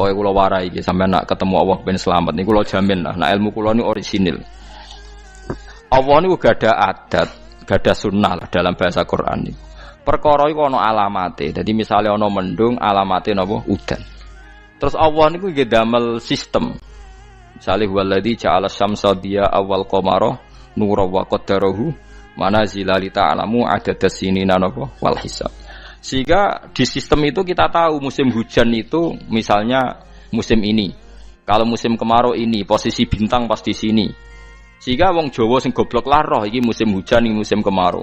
Pokoke kula warai iki sampeyan nak ketemu Allah ben selamat niku kula jamin lah. Nah ilmu kula niku orisinil. Allah niku gak ada adat, gak ada sunnah lah dalam bahasa Quran niku. Perkara iku ana alamate. Dadi misale ana mendung alamate napa udan. Terus Allah niku nggih damel sistem. Misale huwallazi ja'ala syamsa diya awal qamara nura wa qaddarahu manazila li ta'lamu adadas sinina napa wal hisab. Sehingga di sistem itu kita tahu musim hujan itu misalnya musim ini. Kalau musim kemarau ini posisi bintang pas di sini. Sehingga wong Jawa sing goblok lah roh iki musim hujan iki musim kemarau.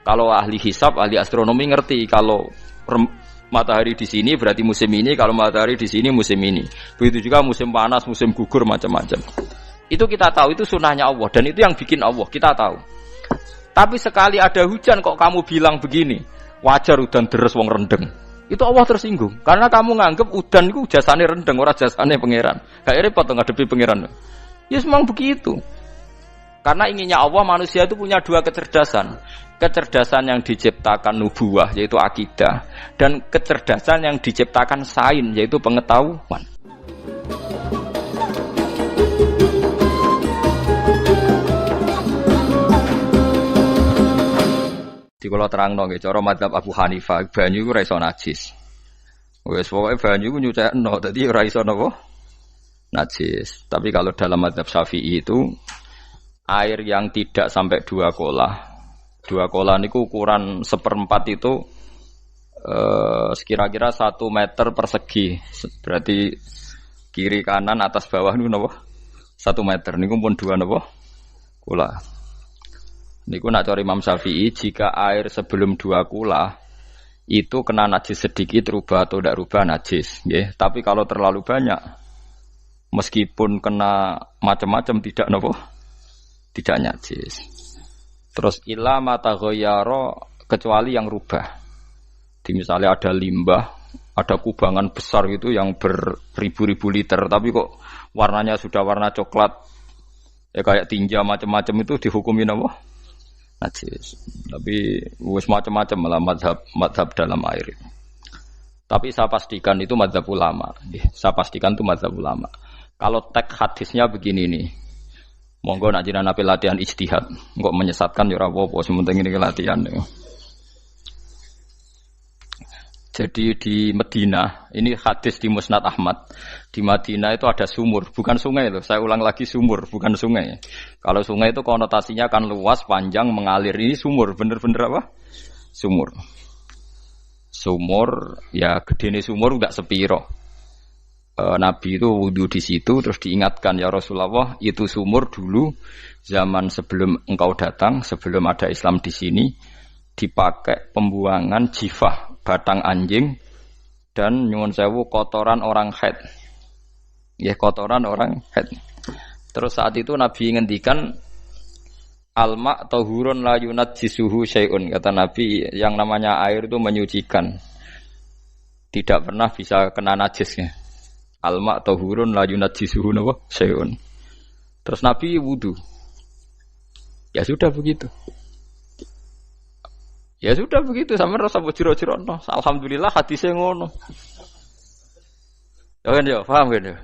Kalau ahli hisab, ahli astronomi ngerti kalau matahari di sini berarti musim ini, kalau matahari di sini musim ini. Begitu juga musim panas, musim gugur macam-macam. Itu kita tahu, itu sunnahnya Allah dan itu yang bikin Allah, kita tahu. Tapi sekali ada hujan kok kamu bilang begini, wajar udan deres wong rendeng. Itu Allah tersinggung karena kamu nganggep udan itu jasane rendeng, ora jasane pangeran. Gak repot ngadepi pangeran. Ya memang begitu. Karena inginnya Allah manusia itu punya dua kecerdasan. Kecerdasan yang diciptakan nubuwah yaitu akidah dan kecerdasan yang diciptakan sains yaitu pengetahuan. Di kula terangno nggih cara mazhab Abu Hanifah banyu iku ora iso najis. Wis pokoke banyu iku nyucekno dadi ora iso napa najis. Tapi kalau dalam mazhab Syafi'i itu air yang tidak sampai 2 kolah niku ukuran 1/4 itu sekira-kira 1 meter persegi. Berarti kiri kanan atas bawah niku napa 1 meter niku pun 2 napa kolah. Niku nak cara Imam Syafi'i jika air sebelum 2 kolah itu kena najis sedikit rubah atau tidak rubah najis nggih. Tapi kalau terlalu banyak meskipun kena macam-macam tidak napa tidak najis. Terus ila mata ghayyara kecuali yang rubah. Di misalnya ada limbah, ada kubangan besar gitu yang beribu-ribu liter tapi kok warnanya sudah warna coklat. Ya kayak tinja macam-macam itu dihukumin apa? Najis. Tapi wis macam-macam malah mazhab dalam air. Tapi saya pastikan itu mazhab ulama. Saya pastikan itu mazhab ulama. Kalau teks hadisnya begini nih. Monggo nak jenengan ape latihan ijtihad, kok menyesatkan ya ora apa-apa, sementing ini latihan. Jadi di Madinah, ini hadis di Musnad Ahmad. Di Madinah itu ada sumur, bukan sungai loh. Saya ulang lagi sumur, bukan sungai. Kalau sungai itu konotasinya kan luas, panjang, mengalir. Ini sumur, bener-bener apa? Sumur. Sumur, ya gedene sumur enggak sepiro. Nabi itu wudu di situ terus diingatkan ya Rasulullah itu sumur dulu zaman sebelum engkau datang sebelum ada Islam di sini dipakai pembuangan jifah batang anjing dan nyuwun sewu kotoran orang haid ya kotoran orang haid. Terus saat itu Nabi ngendikan alma tahurun la yunajjisuhu syai'un, kata Nabi yang namanya air itu menyucikan tidak pernah bisa kena najisnya. Alma tahurun la yunajjisuhu nawa syai'un. Terus Nabi wudu. Ya sudah begitu. Ya sudah begitu sampe rasa bojiro-jirono. Alhamdulillah hadise ngono. Ya kan ya, paham kan ya?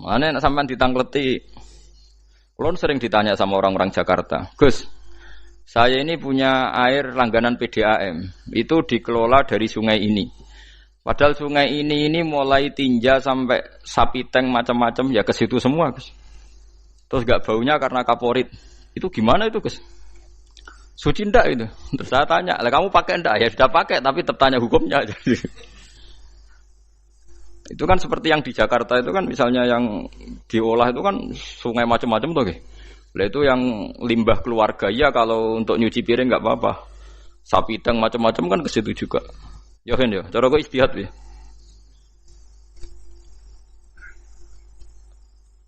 Mane nek sampean ditangkleti. Kulon sering ditanya sama orang-orang Jakarta, "Gus, saya ini punya air langganan PDAM, itu dikelola dari sungai ini. Padahal sungai ini mulai tinja sampai sapi tank macam-macam ya ke situ semua, Gus. Terus gak baunya karena kaporit. Itu gimana itu, Gus? Suci ndak itu?" Terus saya tanya, "Lah kamu pakai ndak?" Ya sudah pakai, tapi tetap tanya hukumnya. Itu kan seperti yang di Jakarta itu kan misalnya yang diolah itu kan sungai macam-macam tuh, Gus. Lah itu yang limbah keluarga ya kalau untuk nyuci piring enggak apa-apa. Sapi teng macam-macam kan ke situ juga. Ya kan ya, cara kok istihad ya.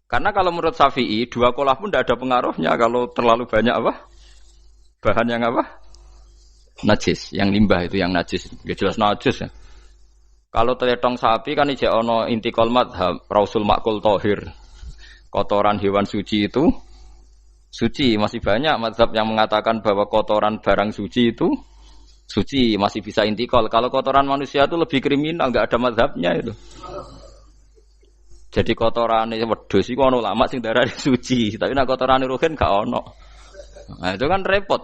Karena kalau menurut Syafi'i 2 kolah pun tidak ada pengaruhnya kalau terlalu banyak apa? Bahan yang apa? Najis, yang limbah itu yang najis. Ya jelas najis ya. Kalau teletong sapi kan ijek ono intikal madhab, rausul makul tohir. Kotoran hewan suci itu suci, masih banyak mazhab yang mengatakan bahwa kotoran barang suci itu suci, masih bisa intikal. Kalau kotoran manusia itu lebih kriminal, enggak ada mazhabnya itu. Jadi kotorane wedhus iku ana ulama sing darani suci, tapi nek kotorane ruhin gak ono. Nah, itu kan repot.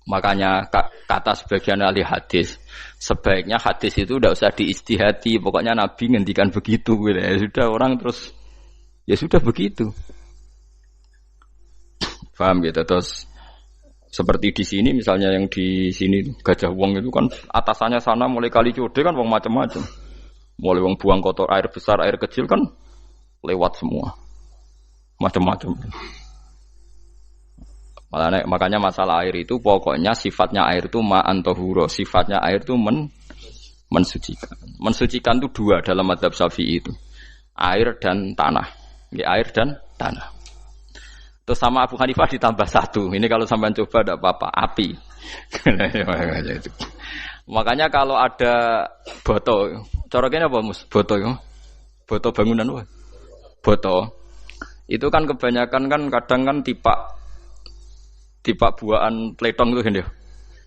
Makanya kata sebagian ahli hadis, sebaiknya hadis itu tidak usah diijtihadi, pokoknya Nabi ngendikan begitu gitu. Ya sudah orang terus ya sudah begitu. Paham gitu. Terus seperti di sini misalnya yang di sini Gajah Wong itu kan atasannya sana mulai kali code kan wong macam-macam. Mulai wong buang kotor air besar, air kecil kan lewat semua. Macam-macam. Makanya masalah air itu pokoknya sifatnya air itu ma'an tahura, sifatnya air itu mensucikan. Mensucikan itu dua dalam mazhab Syafi'i itu. Air dan tanah. Ya, air dan tanah. Terus sama Abu Hanifah ditambah satu. Ini kalau sampean coba tidak apa-apa, api. Makanya kalau ada boto, coroknya apa Mus? Boto ya. Boto bangunan apa? Boto. Itu kan kebanyakan kan kadang kan tipak buahan pletong itu kan ya.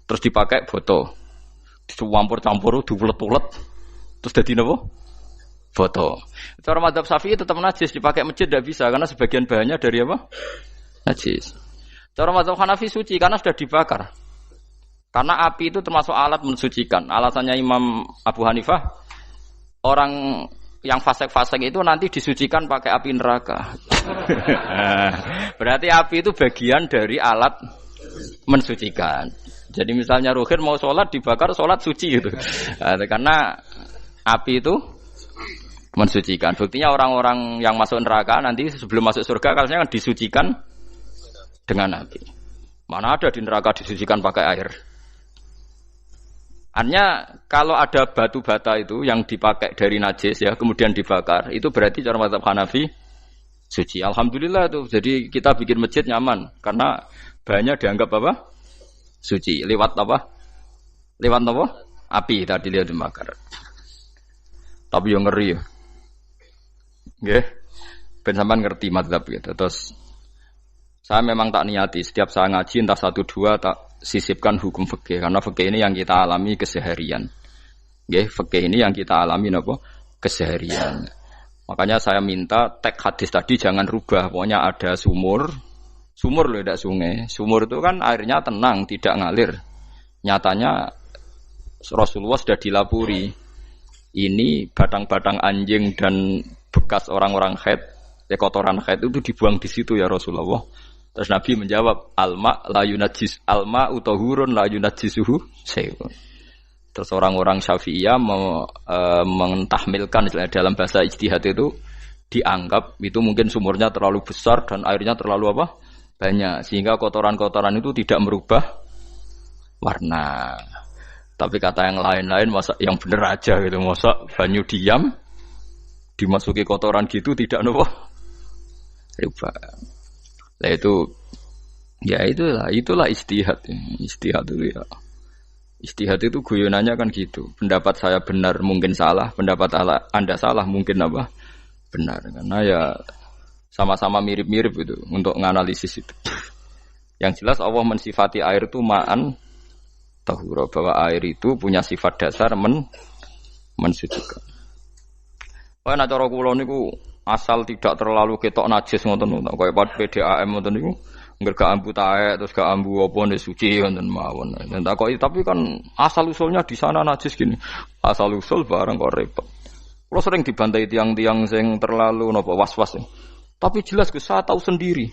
Terus dipakai boto. Dicampur-campur diulet-ulet. Terus jadi apa? Boto. Cara mazhab Syafi'i tetap najis, dipakai masjid tidak bisa karena sebagian bahannya dari apa? Najis. Cara mazhab Hanafi suci karena sudah dibakar. Karena api itu termasuk alat mensucikan. Alasannya Imam Abu Hanifah, orang yang fasik-fasik itu nanti disucikan pakai api neraka. Berarti api itu bagian dari alat mensucikan. Jadi misalnya Ruhin mau sholat dibakar, sholat suci gitu. Karena api itu mensucikan. Buktinya orang-orang yang masuk neraka nanti sebelum masuk surga kalanya kan disucikan dengan api. Mana ada di neraka disucikan pakai air? Artinya kalau ada batu bata itu yang dipakai dari najis ya kemudian dibakar itu berarti cara mazhab Hanafi suci. Alhamdulillah tuh. Jadi kita bikin masjid nyaman karena bahannya dianggap apa? Suci. Lewat apa? Lewat apa? Api tadi lihat dibakar. Tapi yang ngeri ya. Nggih. Ben sampean ngerti mazhab gitu. Terus saya memang tak niati setiap saya ngaji entah 1 2 tak sisipkan hukum fikih karena fikih ini yang kita alami keseharian. Nggih, fikih ini yang kita alami napa? Keseharian. Makanya saya minta teks hadis tadi jangan rubah. Pokoknya ada sumur loh tidak sungai. Sumur itu kan airnya tenang, tidak ngalir. Nyatanya Rasulullah sudah dilapuri. Ini batang-batang anjing dan bekas orang-orang haid, kotoran haid itu dibuang di situ ya Rasulullah. Terus Nabi menjawab, alma la yunajjis alma utahurun la yunajjisuhu syai'un. Terus orang-orang Syafi'iyah mentahmilkan dalam bahasa ijtihad itu dianggap itu mungkin sumurnya terlalu besar dan airnya terlalu apa? Banyak sehingga kotoran-kotoran itu tidak merubah warna. Tapi kata yang lain-lain masa yang bener aja gitu, masa banyu diam dimasuki kotoran gitu tidak apa? Rubah. Nah itu ya itulah ijtihad. Ijtihad itu ya. Ijtihad itu guyonannya kan gitu. Pendapat saya benar mungkin salah, pendapat Anda salah mungkin apa? Benar. Karena ya sama-sama mirip-mirip itu untuk menganalisis itu. Yang jelas Allah mensifati air itu ma'an tahura, bahwa air itu punya sifat dasar mensucikan. Wah nek cara kula niku asal tidak terlalu ketok najis ngoten niku. Kaya PDAM ngoten niku, ngger gak ambu taek terus gak ambu apa nek suci ngoten mawon. Tapi kan asal usulnya di sana najis gini. Asal usul barang kok repot. Kula sering dibantai tiang-tiang sing terlalu napa was-was. Tapi jelas saya tahu sendiri.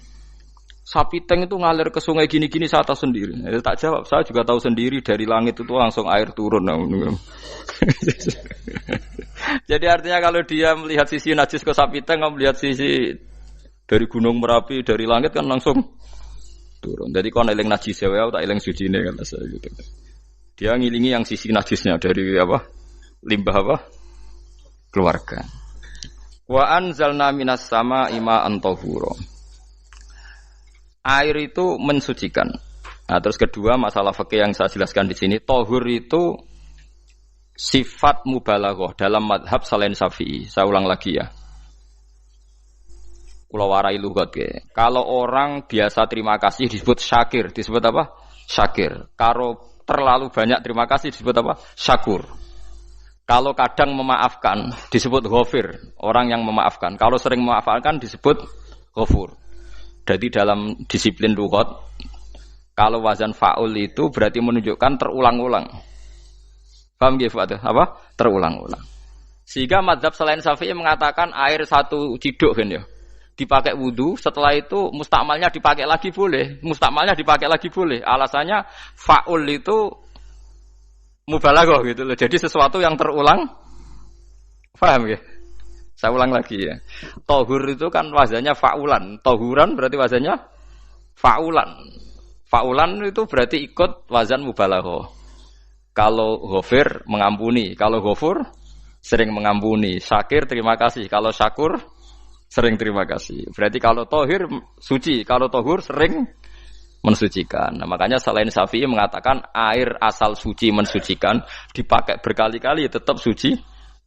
Sapi teng itu ngalir ke sungai gini-gini saya tahu sendiri. Tak jawab, saya juga tahu sendiri dari langit itu langsung air turun. Jadi artinya kalau dia melihat sisi najis ke sapi teng, kamu melihat sisi dari gunung Merapi, dari langit kan langsung turun. Jadi kalau eling najis ya, tak eling suci ini kan saya gitu. Dia ngilingi yang sisi najisnya dari apa? Limbah apa? Keluarga. Wa anzalna minas sama'i ma'an tahura. Air itu mensucikan. Nah, terus kedua masalah fikih yang saya jelaskan di sini, tahur itu sifat mubalaghah dalam madhab selain Syafi'i. Saya ulang lagi ya. Kula warai lugat ke. Kalau orang biasa terima kasih disebut syakir, disebut apa? Syakir. Karo terlalu banyak terima kasih disebut apa? Syakur. Kalau kadang memaafkan disebut ghafir, orang yang memaafkan. Kalau sering memaafkan disebut ghafur. Jadi dalam disiplin lughat, kalau wazan fa'ul itu berarti menunjukkan terulang-ulang. Paham nggih Fuad? Apa? Terulang-ulang. Sehingga mazhab selain Syafi'i mengatakan air satu ciduk kan ya. Dipakai wudu, setelah itu mustakmalnya dipakai lagi boleh. Mustakmalnya dipakai lagi boleh. Alasannya fa'ul itu mubalaghah gitu loh. Jadi sesuatu yang terulang. Paham ya? Saya ulang lagi ya. Tohur itu kan wazannya fa'ulan. Tohuran berarti wazannya fa'ulan. Fa'ulan itu berarti ikut wazan mubalaghah. Kalau ghafir mengampuni, kalau ghafur sering mengampuni. Syakir terima kasih. Kalau syakur sering terima kasih. Berarti kalau tohir suci, kalau tohur sering mensucikan. Nah, makanya selain Syafi'i mengatakan air asal suci mensucikan dipakai berkali-kali tetap suci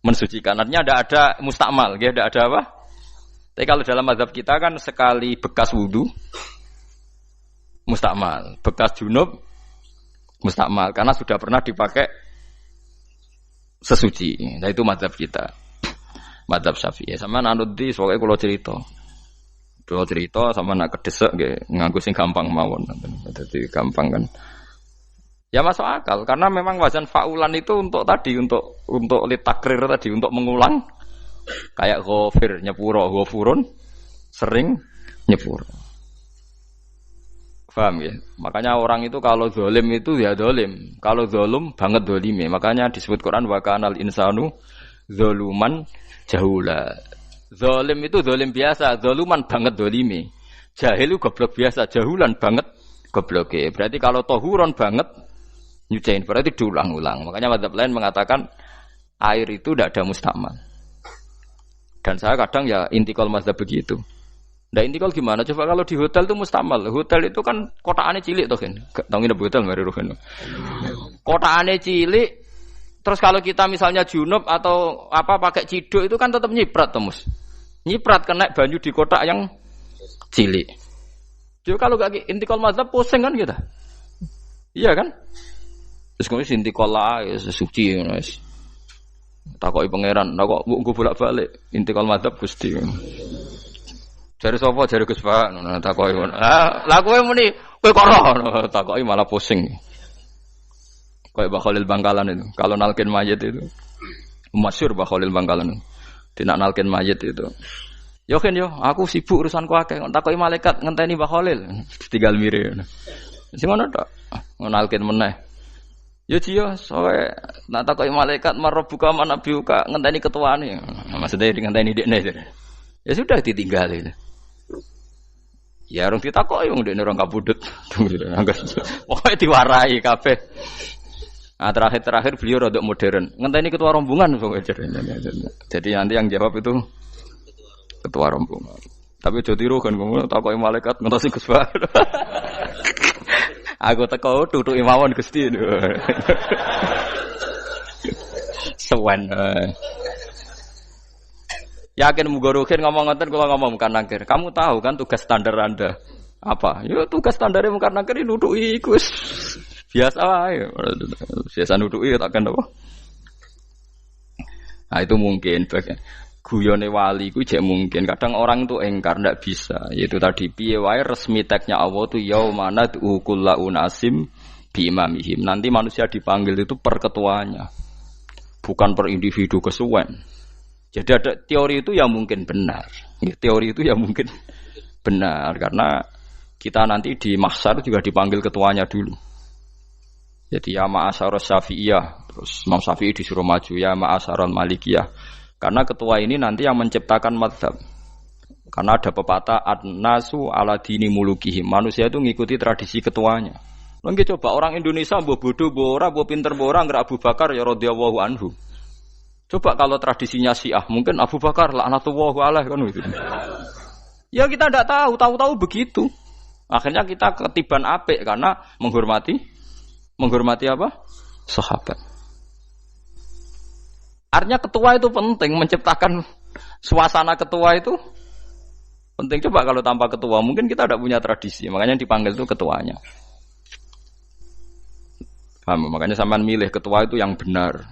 mensucikan. Artinya ada mustakmal, ya, ada apa? Tapi kalau dalam mazhab kita kan sekali bekas wudu mustakmal, bekas junub mustakmal karena sudah pernah dipakai sesuci. Nah itu mazhab kita. Mazhab Syafi'i. Sama nanut di soalnya kalau cerita sama nak kedesek nggih nganggo sing gampang mawon. Dadi gampang kan. Ya masuk akal karena memang wazan fa'ulan itu untuk tadi untuk litakrir tadi untuk mengulang kayak ghafir nyepuro ghafurun sering nyepuro. Paham ya? Makanya orang itu kalau zalim itu ya zalim. Kalau zalim banget zalime. Makanya disebut Quran wa kanal insanu zaluman jahula. Zalim itu zalim biasa, zaluman banget zalime. Jahil itu goblok biasa, jahulan banget gobloke. Berarti kalau tohuron banget nyuciin berarti diulang-ulang. Makanya mazhab lain mengatakan air itu tidak ada mustakmal. Dan saya kadang ya intikal mazhab begitu. Nah intikal gimana? Coba kalau di hotel itu mustakmal. Hotel itu kan kotaannya cilik toh kan. Tahu nggak hotel mari rohen. Kotaannya cilik. Terus kalau kita misalnya junub atau apa pakai ciduk itu kan tetap nyiprat toh Mus. Nyiprat kena banyu di kotak yang cilik. Jadi kalau gak intikal mazhab pusing kan kita. Iya kan? Terus kemudian intikal lah ya suci guys. Takoki pangeran, nah kok mbok bolak-balik intikal mazhab Gusti. Jare sapa jare Gus Pak ngono takoki. Lah kowe muni kowe kok ora takoki malah pusing. Kayak Mbah Khalil Bangkalan itu. Kalau nalkin mayit itu masyhur Mbah Khalil Bangkalan. Tidak nalkin mayit itu. Yo kan yo, aku sibuk urusanku akeh. Takoki malaikat ngenteni Mbah Khalil. Tinggal mire. Sing ngono tok. Nalkin meneh. Yo jiyo, soe nak takoki malaikat marbuka manabiuka ngenteni ketuane. Maksudnya ngenteni dekne. Ya sudah ditinggal itu. Ya orang ditakoki wong dekne orang kabudut. Pokoke diwarai kabeh. Nah, terakhir beliau rodok modern. Ngenteni ketua rombongan pokoknya. Jadi nanti yang jawab itu ketua rombongan. Tapi aja tiru kan ngono takoki malaikat ngentosi Gus Pak. Aku teko tutuki mawon Gusti. Sewen. Yakin mugorokin ngomong ngoten kula ngomong bukan nangkir. Kamu tahu kan tugas standar Anda apa? Ya tugas standarnya bukan nangkir nutuki iku biasa wae. Biasa nutuki takkan apa? Nah itu mungkin guyone wali ku jek mungkin. Kadang orang itu engkar ndak bisa. Yaitu tadi piye wae resmi teknya Allah tu yaumana kullu unasim bi imamihim. Nanti manusia dipanggil itu per ketuanya. Bukan per individu kesuwen. Jadi ada teori itu yang mungkin benar. Teori itu yang mungkin benar karena kita nanti di mahsyar juga dipanggil ketuanya dulu. Jadi ya ma'asyarus Syafi'iyah, terus Imam Syafi'i disuruh maju ya ma'asyarul Malikiyah. Karena ketua ini nanti yang menciptakan mazhab. Karena ada pepatah an-nasu ala dini mulukihim. Manusia itu ngikuti tradisi ketuanya. Lagi coba orang Indonesia mbok bodoh, mbok ora, mbok pinter, mbok ora ngger Abu Bakar ya radhiyallahu anhu. Coba kalau tradisinya Syiah, mungkin Abu Bakar laknatullah alaih kan gitu. Ya kita tidak tahu begitu. Akhirnya kita ketiban apik karena menghormati apa? Sahabat. Artinya ketua itu penting, menciptakan suasana ketua itu penting. Coba kalau tanpa ketua, mungkin kita tidak punya tradisi. Makanya yang dipanggil itu ketuanya. Paham? Makanya sampean milih ketua itu yang benar.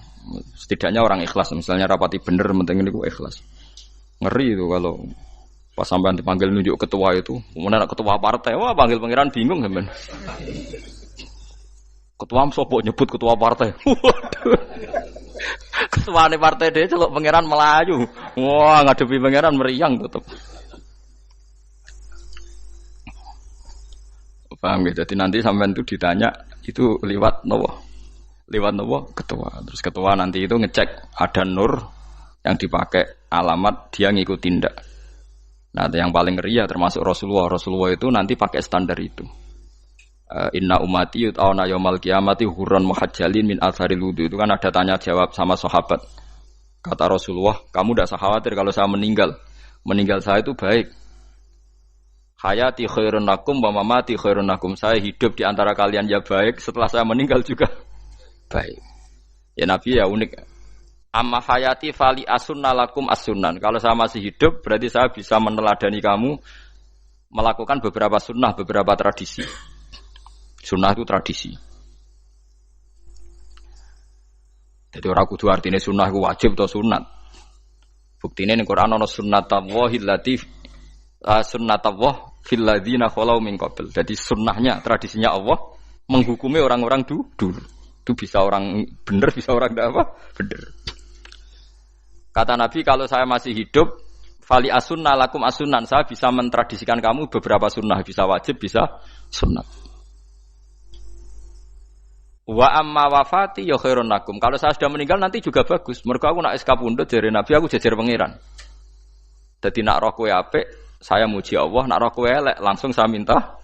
Setidaknya orang ikhlas. Misalnya rapati bener, penting ini ikhlas. Ngeri itu kalau pas sampean dipanggil nunjuk ketua itu, kemudian ketua partai, wah panggil pangeran bingung sampean. Ketua sopok nyebut ketua partai. Waduh. Ketua nih partai dia celok pangeran Melayu. Wah ngadepi pangeran meriang tetep. Paham gitu. Jadi nanti sampean itu ditanya itu lewat nopo? Lewat nopo? Ketua. Terus ketua nanti itu ngecek ada nur yang dipakai alamat dia ngikuti tindak. Nah, yang paling ngeri ya termasuk Rasulullah. Rasulullah itu nanti pakai standar itu. Inna umati yut'auna yaumal qiyamati hurran muhajjalin min atharil wudu. Itu kan ada tanya jawab sama sahabat. Kata Rasulullah, kamu tidak usah khawatir kalau saya meninggal. Meninggal saya itu baik. Hayati khairun lakum wa mamati khairun lakum. Saya hidup di antara kalian ya baik, setelah saya meninggal juga baik. Ya Nabi ya unik. Amma hayati fali asunna lakum as-sunan. Kalau saya masih hidup berarti saya bisa meneladani kamu melakukan beberapa sunnah, beberapa tradisi. Sunnah itu tradisi. Jadi orang kudu artinya sunnah itu wajib atau sunat. Buktinya di Quran ada sunnatallahil latif sunnatullah fil ladzina khalau min qabl. Jadi sunnahnya, tradisinya Allah menghukumi orang-orang dulu. Itu bisa orang benar, bisa orang tidak apa? Benar. Kata Nabi kalau saya masih hidup fali asunna lakum asunan, saya bisa mentradisikan kamu beberapa sunnah, bisa wajib, bisa sunnah. Wa amma wafati ya khairun lakum. Kalau saya sudah meninggal nanti juga bagus. Mergo aku nak SK pundhut jare Nabi aku jejer pangeran. Dadi nak roh kowe apik, saya muji Allah, nak roh kowe elek langsung saya minta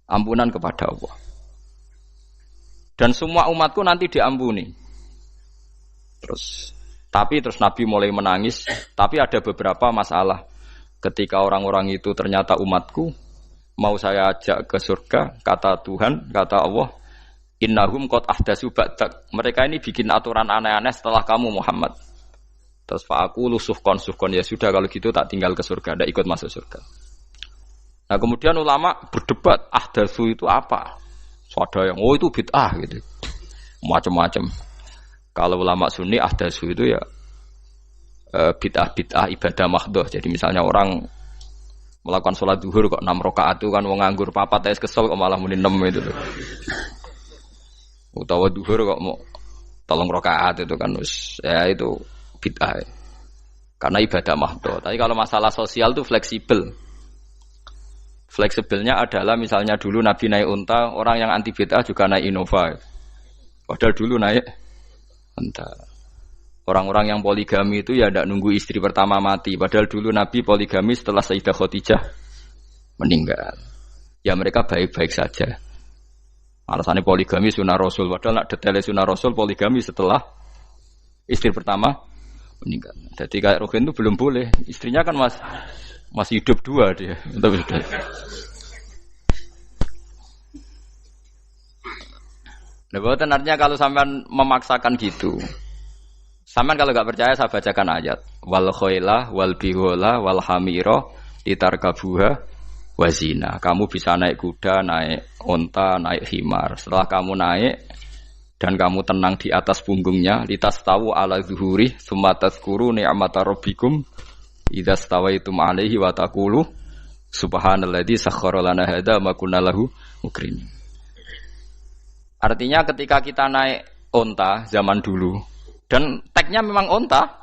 ampunan kepada Allah. Dan semua umatku nanti diampuni. Tapi terus Nabi mulai menangis, tapi ada beberapa masalah. Ketika orang-orang itu ternyata umatku, mau saya ajak ke surga, kata Tuhan, kata Allah, innahum qad ahdatsu ba'dak. Mereka ini bikin aturan aneh-aneh setelah kamu Muhammad. Terus fa'aqulu suhqan ya sudah kalau gitu tak tinggal ke surga, tidak ikut masuk surga. Nah, kemudian ulama berdebat ahdatsu itu apa? So, ada yang itu bid'ah gitu. Macam-macam. Kalau ulama Sunni ahdatsu itu ya bid'ah ibadah mahdhah. Jadi misalnya orang melakukan sholat zuhur kok 6 rakaat itu kan wong nganggur papat wis kesel kok malah muni 6 itu loh. Utawa zuhur kok mau 3 rakaat itu kan wis ya itu bid'ah. Karena ibadah mahdhah. Tapi kalau masalah sosial itu fleksibel. Fleksibelnya adalah misalnya dulu Nabi naik unta, orang yang anti bid'ah juga naik Innova. Padahal dulu naik unta. Orang-orang yang poligami itu ya tidak nunggu istri pertama mati. Padahal dulu Nabi poligami setelah Sayyidah Khadijah meninggal. Ya mereka baik-baik saja. Alasannya poligami sunnah Rasul. Padahal nak detailnya sunnah Rasul poligami setelah istri pertama meninggal. Jadi kayak Ruhin itu belum boleh. Istrinya kan masih hidup 2 dia. Nah, bahkan artinya kalau sampean memaksakan gitu, sampean kalau enggak percaya saya bacakan ayat. Wal khailah wal bihola wal hamira litarkabuha wazina. Kamu bisa naik kuda, naik unta, naik himar. Setelah kamu naik dan kamu tenang di atas punggungnya, litastawu ala zuhuri tsumma tazkuru ni'mata rabbikum idza stawaitum alaihi wa taqulu subhanalladzi sakhkhara lana hadza ma kunna lahu mukrimin. Artinya ketika kita naik unta zaman dulu dan tagnya memang unta,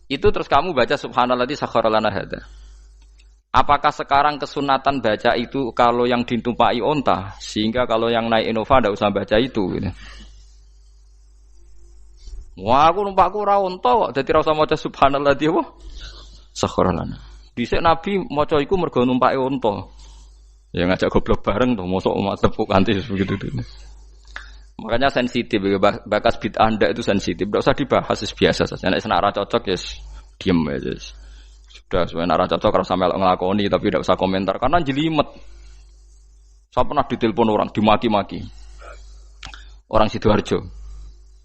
itu terus kamu baca subhanalladzi sakhkhara lana hadza. Apakah sekarang kesunatan baca itu kalau yang ditumpai unta, sehingga kalau yang naik Innova tidak usah baca itu gitu. Wah, aku numpakku ora unta kok, dadi ora usah maca subhanalladzi apa? Sakhkhara lana. Dhisik Nabi maca iku mergo numpake unta. Ya ngajak goblok bareng to, mosok umat tepuk kanthi begitu itu. Makanya sensitif, bakas bid'ah ndak itu sensitif, tidak usah dibahas, biasa saja. Nek senak ra cocok ya diem aja. Sudah, sebenarnya ra cocok kalau sampai ngelakoni tapi tidak usah komentar karena jelimet. Saya pernah ditelepon orang, dimaki-maki. Orang Sidoarjo.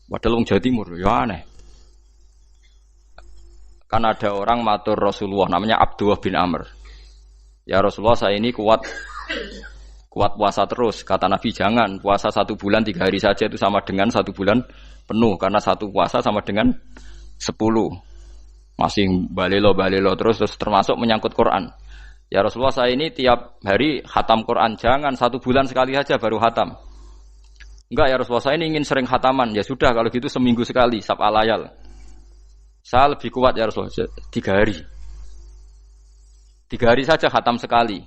Padahal wong Jawa Timur, ya aneh. Kan ada orang matur Rasulullah namanya Abdullah bin Amr. Ya Rasulullah, saya ini kuat kuat puasa terus. Kata Nabi jangan puasa 1 bulan 3 hari saja itu sama dengan 1 bulan penuh karena 1 puasa sama dengan 10. Masih balelo terus termasuk menyangkut Quran. Ya Rasulullah saya ini tiap hari khatam Quran, jangan 1 bulan sekali saja baru khatam. Enggak ya Rasulullah saya ini ingin sering khataman. Ya sudah kalau gitu seminggu sekali sab'a layal. Saya lebih kuat ya Rasulullah 3 hari. 3 hari saja khatam sekali.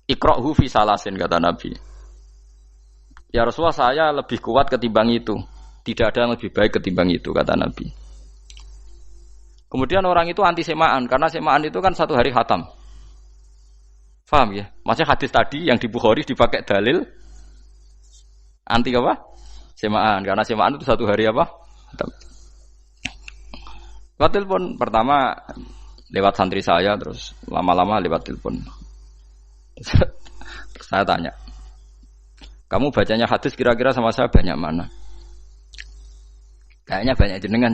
Iqra'hu fi salasin kata Nabi. Ya Rasulullah saya lebih kuat ketimbang itu. Tidak ada yang lebih baik ketimbang itu kata Nabi. Kemudian orang itu anti semaan karena semaan itu kan 1 hari khatam. Paham ya? Maksudnya hadis tadi yang di Bukhari dipakai dalil anti apa? Semaan karena semaan itu 1 hari apa? Khatam. Lewat telepon pertama lewat santri saya terus lama-lama lewat telepon. Terus saya tanya, kamu bacanya hadis kira-kira sama saya banyak mana? Kayaknya banyak jenengan.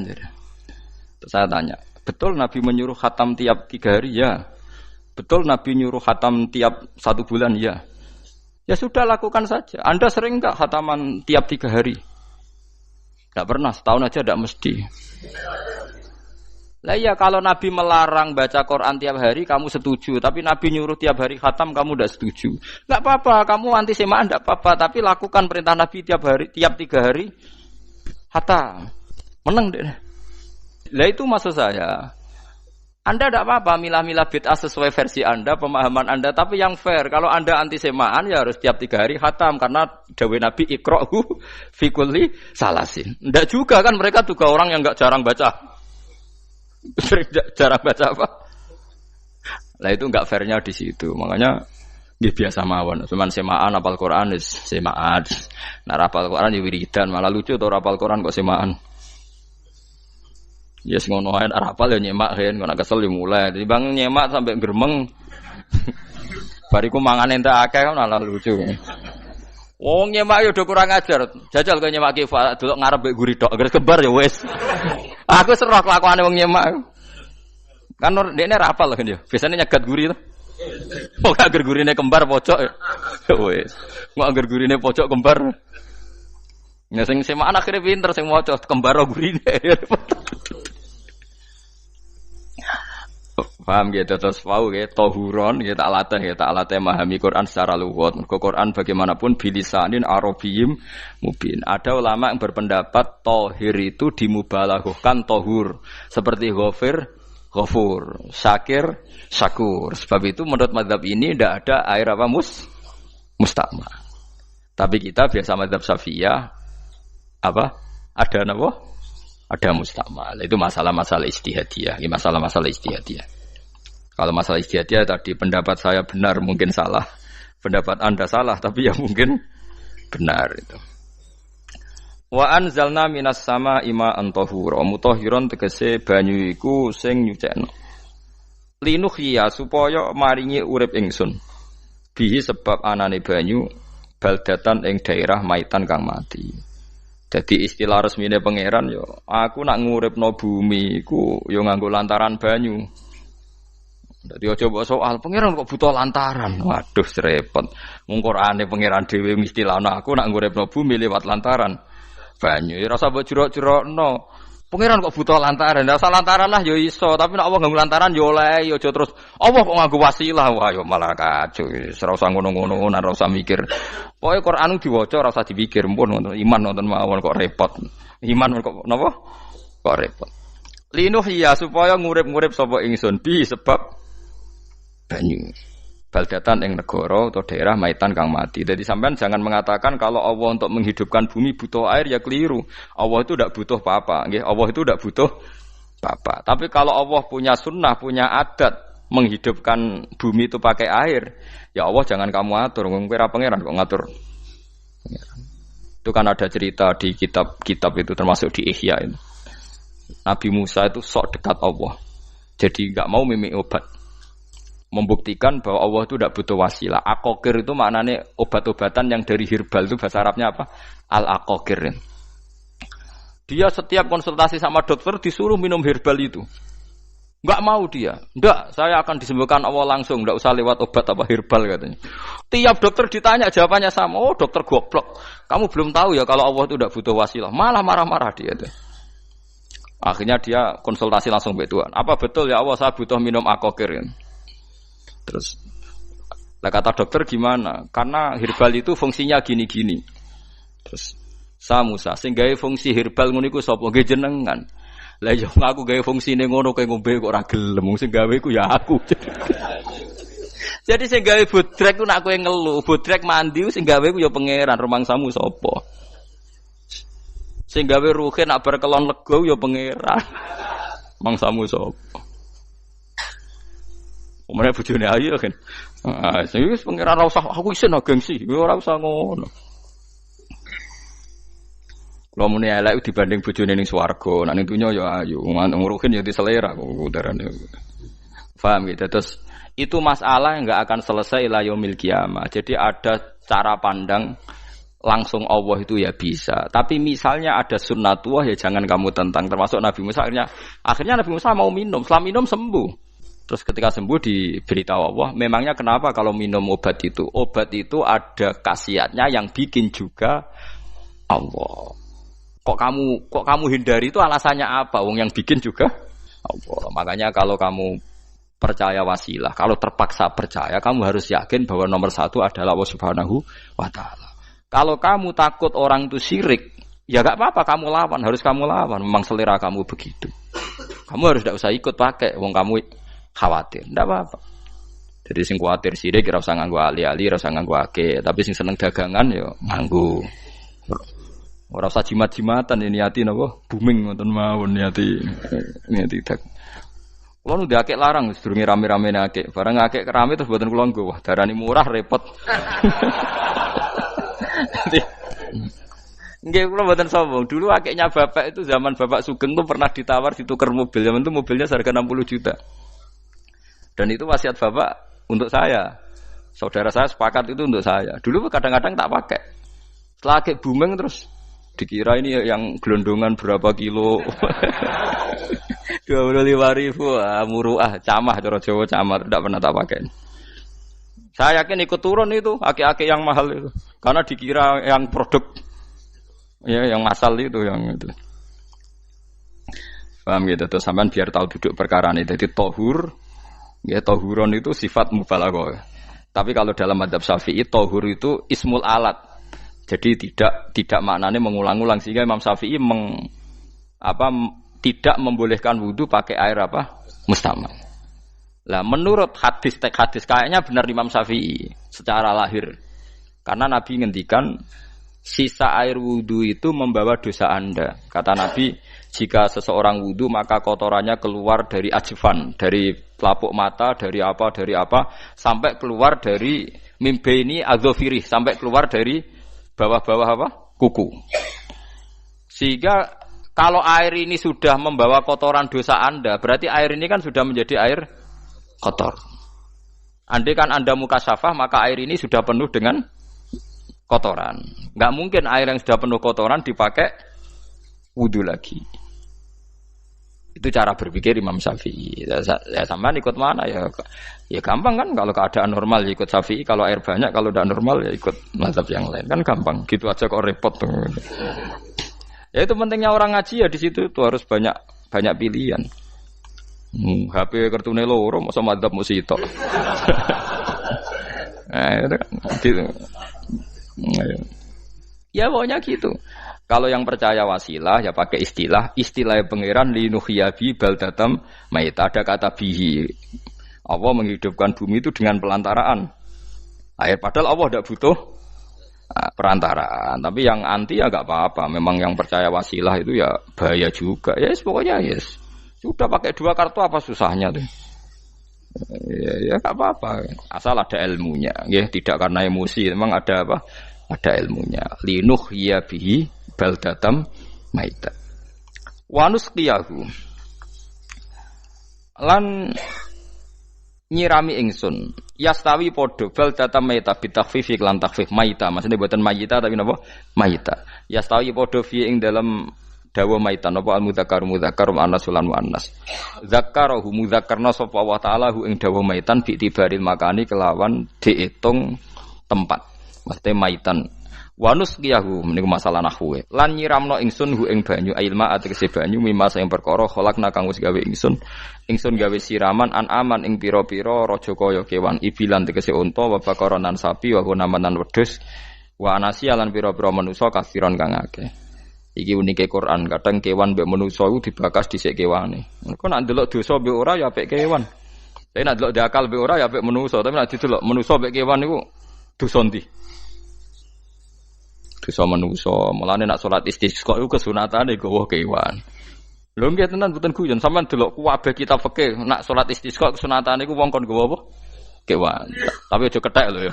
Terus saya tanya, betul Nabi menyuruh khatam tiap 3 hari? Ya. Betul Nabi nyuruh khatam tiap 1 bulan? Ya. Ya sudah lakukan saja. Anda sering enggak khataman tiap 3 hari? Enggak pernah, setahun aja enggak mesti. Lah iya kalau Nabi melarang baca Quran tiap hari kamu setuju, tapi Nabi nyuruh tiap hari khatam kamu tidak setuju. Enggak apa-apa, kamu anti semaan enggak apa-apa, tapi lakukan perintah Nabi tiap 3 hari khatam. Menang deh. Lah itu maksud saya. Anda tidak apa-apa milah-milah bid'ah sesuai versi Anda, pemahaman Anda, tapi yang fair. Kalau Anda anti semaan ya harus tiap 3 hari khatam karena dawuh Nabi iqra'hu fi kulli salasin. Enggak juga kan mereka juga orang yang enggak jarang baca. Jarang baca apa? Lah itu enggak fairnya di situ. Makanya nggih biasa mawon. Cuman semaan apal Quran wis semaan. Nah apal Quran ya wiridan, malah lucu to apal Quran kok semaan. Ya yes, ngono ae rapal ya nyemak kan, kok kesel ya mulai. Timbang nyemak sampai gremeng. Bariku mangan entek akeh kan malah lucu. Wong nyemak yo do kurang ajar. Jajal kok nyemak ki delok ngarep mbek guri tok, agar kebar ya wis. Aku serah kelakuane wong nyemak. Kan dekne rapal kan yo. Biasane nyegat guri to. Kok agar gurine kembar pojok ya. Wis. Kok agar gurine pojok kembar. Ya sing semaan akhire pinter sing maca kembar gurine. Paham gitu terus wau gitu tohuron gitu tak latih memahami Quran secara lugat. Mergo Quran bagaimanapun bilisanin arabiyyin mubin. Ada ulama yang berpendapat tohir itu dimubalaghahkan tohur seperti ghafur, syakir, syakur. Sebab itu menurut mazhab ini tidak ada air apa musta'mal. Tapi kita biasa mazhab Syafi'iyah apa? Ada apa? Ada musta'mal. Itu masalah-masalah ijtihadiyah, masalah-masalah ijtihadiyah. Kalau masalah ijtihadiyah tadi pendapat saya benar mungkin salah, pendapat Anda salah tapi ya mungkin benar itu. Wa anzalna minas sama'i ma'an tahura, mutahhiron tegese banyu iku sing nyucekno. Linuhya supaya maringi urip ingsun. Bihi sebab anane banyu baldatan ing daerah maitan kang mati. Jadi istilah resmine pangeran yo aku nak nguripno bumi iku yo nganggo lantaran banyu. Dadi aja mbok soal pangeran kok butuh lantaran. Waduh repot. Mung Qur'ane pangeran dhewe istilahno aku nak nguripno bumi lewat lantaran banyu. Ya rasa mbok jurok-jurokno. Pangeran kok butuh lantaran. Rasa lantaran lah yo iso, tapi nek Allah nganggo lantaran yo oleh yo aja terus Allah kok nganggo wasilah. Wah yo malah kacau. Ora usah ngono-ngono, ora usah mikir. Pokoke Qur'an diwaca ora usah dipikir, pun nonton iman nonton mawon kok repot. Iman kok napa? Kok repot. Linuhya supaya ngurip-ngurip sapa ingsun bi sebab banyu. Baldatan ing negara atau daerah maitan kang mati. Jadi sampean jangan mengatakan kalau Allah untuk menghidupkan bumi butuh air ya keliru. Allah itu tidak butuh apa-apa, nggih. Allah itu tidak butuh apa-apa. Tapi kalau Allah punya sunnah, punya adat menghidupkan bumi itu pakai air, ya Allah jangan kamu atur. Kira pangeran kok ngatur. Itu kan ada cerita di kitab-kitab itu termasuk di Ihya itu. Nabi Musa itu sok dekat Allah. Jadi enggak mau mimik obat. Membuktikan bahwa Allah itu tidak butuh wasilah. Aqaqir itu maknanya obat-obatan yang dari herbal itu bahasa Arabnya apa? Al-aqaqir. Dia setiap konsultasi sama dokter disuruh minum herbal itu. Enggak mau dia. Enggak, saya akan disembuhkan Allah langsung, enggak usah lewat obat apa herbal katanya. Tiap dokter ditanya jawabannya sama. Oh, dokter goblok. Kamu belum tahu ya kalau Allah itu enggak butuh wasilah. Malah marah-marah dia tuh. Akhirnya dia konsultasi langsung ke Tuhan. Apa betul ya Allah saya butuh minum akokir? Terus lah kata dokter gimana? Karena herbal itu fungsinya gini-gini. Terus Musa sing gawe fungsi herbal ngono iku sapa? Nggih jenengan. Lah yo aku gawe fungsine ngono kowe ngombe kok ora gelem. Sing gawe iku ya aku. Jadi sing gawe bodrek ku nek kowe ngelu, bodrek mandi sing gawe ku ya pangeran, rumangsamu sapa? Sing gawe ruhe nak bar kelon lega ya pangeran. Mangsamu sapa? Omane bojone ayu kan. Ah, sing wis pangeran ora usah aku isin gengsi, ora usah ngono. Kalau muni elek dibanding bojone ning swarga, nek ning donya ya ayu, nguruhin ya diselera kok udarane. Paham gitu. Terus itu masalah yang enggak akan selesai ila yaumil qiyamah. Jadi ada cara pandang langsung Allah itu ya bisa. Tapi misalnya ada sunnatullah ya jangan kamu tentang. Termasuk Nabi Musa akhirnya Nabi Musa mau minum, setelah minum sembuh. Terus ketika sembuh diberitahu Allah, memangnya kenapa kalau minum obat itu? Obat itu ada khasiatnya yang bikin juga Allah. Kok kamu hindari itu alasannya apa? Wong yang bikin juga Allah. Makanya kalau kamu percaya wasilah, kalau terpaksa percaya, kamu harus yakin bahwa nomor satu adalah Allah Subhanahu wa Ta'ala. Kalau kamu takut orang itu syirik, ya gak apa-apa, kamu lawan, harus kamu lawan. Memang selera kamu begitu. Kamu harus tidak usah ikut pakai, wong kamu khawatir, tidak apa-apa. Jadi sing khawatir syirik, ora usah nganggo ali-ali, ora usah nganggo ake. Tapi sing seneng dagangan, ya nganggo. Ora usah jimat-jimatan ini niati napa booming ngoten mawon niati dak. Kulo nu diakek larang sedurunge rame-rame akek. Barang akek kerame terus mboten kula nggo. Wah, darani murah repot. Nggih kula mboten sombong. Dulu akeknya bapak itu zaman Bapak Sugeng tuh pernah ditawar ditukar mobil. Zaman itu mobilnya harga 60 juta. Dan itu wasiat Bapak untuk saya. Saudara saya sepakat itu untuk saya. Dulu kadang-kadang tak pakai. Setelah akek booming terus dikira ini yang gelondongan berapa kilo. 25.000 muruah camah cara Jawa camah tidak pernah tak pakai. Saya yakin ikut turun itu aki-aki yang mahal itu karena dikira yang produk ya yang masal itu yang itu. Paham gitu tuh sampean biar tahu duduk perkara ini. Jadi tohur ya tohuron itu sifat mubalaghah. Tapi kalau dalam mazhab Syafi'i tohur itu ismul alat. Jadi tidak maknanya mengulang-ulang sehingga Imam Syafi'i tidak membolehkan wudu pakai air apa? Mustamal. Lah menurut hadis kayaknya benar Imam Syafi'i secara lahir. Karena Nabi ngendikan sisa air wudu itu membawa dosa Anda. Kata Nabi, jika seseorang wudu maka kotorannya keluar dari ajfan, dari pelapuk mata, dari apa sampai keluar dari mimbaini adzofirih, sampai keluar dari bawah-bawah apa? Kuku. Sehingga kalau air ini sudah membawa kotoran dosa Anda, berarti air ini kan sudah menjadi air kotor. Andai kan Anda mukasyafah, maka air ini sudah penuh dengan kotoran. Enggak mungkin air yang sudah penuh kotoran dipakai wudu lagi. Itu cara berpikir Imam Syafi'i. Ya sampean ikut mana ya? Ya gampang kan kalau keadaan normal ya ikut Syafi'i, kalau air banyak, kalau tidak normal ya ikut mazhab yang lain. Kan gampang. Gitu aja kok repot tuh. Ya itu pentingnya orang ngaji ya di situ tuh harus banyak pilihan. HP kartune loro masa mazhab musito. Gitu. Ya pokoknya gitu. Kalau yang percaya wasilah ya pakai istilah pangeran linuhyabi baldatam maita, ada kata bihi. Allah menghidupkan bumi itu dengan pelantaraan air, padahal Allah tidak butuh perantaraan. Tapi yang anti ya enggak apa-apa. Memang yang percaya wasilah itu ya bahaya juga. Yes, pokoknya yes. Sudah pakai dua kartu apa susahnya tuh? Ya enggak apa-apa. Asal ada ilmunya, ya tidak karena emosi. Memang ada apa? Ada ilmunya. Linuhyabi baldatam maita. Wanus qiyahu. Lan nyirami ingsun. Yastawi podo baldatam maita bitakhfif lan takhfif maita. Maksudnya buatan maita tapi napa? Maita. Yastawi podo fi ing dalam dawa maitan apa al-mudzakkar mudzakkar muannas lan muannas. Zakkarahu mudzakkarna sapa Allah taala hu ing dawa maitan bi tibaril makani kelawan diitung tempat. Mesti maitan. Wanus kiyahu meniku masalah nahwu. Lan nyiramno ingsun hu ing banyu ilma ategese banyu mimma sing perkara kholakna kang wis gawe ingsun. Ingsun gawe siraman an aman ing pira-pira raja kaya kewan ibilan tegese unta wa bakaronan sapi wa hunamanan wedhus wa anasiya lan pira-pira manusa kasiron kang akeh. Iki unike Quran, kadang kewan mbek manusa iku dibakas dhisik kewane. Engko nek ndelok dosa mbek ora ya apik kewan. Tapi nek ndelok diakal mbek ora ya apik manusa, tapi nek didelok manusa mbek kewan iku dosa ndi? Dosa manusa. Mulane nek salat istisqa iku kesunatane gawa kewan. Lho nggih tenan mboten guyon, sampean delok kabeh kitab fikih nek salat istisqa kesunatane iku wong kon gawa apa? Kewan. Tapi aja kethek lho ya.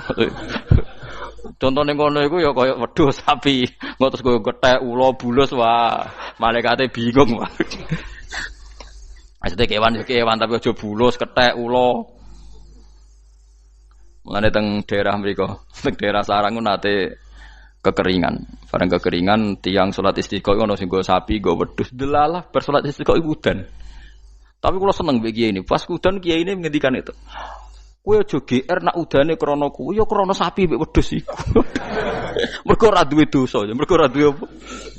Contone ngono iku ya kaya wedhus sapi, engko terus koyo kethek ula bulus wah, malaikate bingung wah. Maksudnya kewan tapi aja bulus, kethek ula. Mulane teng daerah mriku, teng daerah sarang nate kekeringan. Bareng kekeringan tiang salat istisqa ono sing nggo sapi, nggo wedhus. Delalah bar salat istisqa iku udan. Tapi kula seneng mbek kiai ini. Pas udan kiai ini ngendikan itu. Kowe aja GR nak udane krana kuwi ya krana sapi mbek wedhus iku. Mergo ora duwe dosa, mergo ora duwe apa?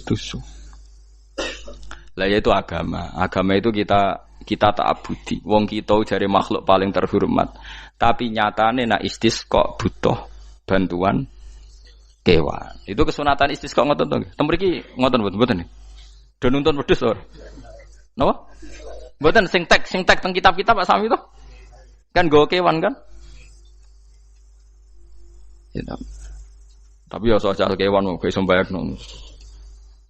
Dosa. Lah yaitu agama. Agama itu kita ta'abudi. Wong kita jare makhluk paling terhormat. Tapi nyatane nak istisqa butuh bantuan kewan. Itu kesunatan istisqa ngoten to nggih. Tem mriki ngoten mboten nggih. Do nuntun wedhus ora? Napa? Mboten sing tek teng kitab-kitab Pak Sami to. Kan go kewan kan? Ya, tapi ya soal kewan mau iso mbayakno.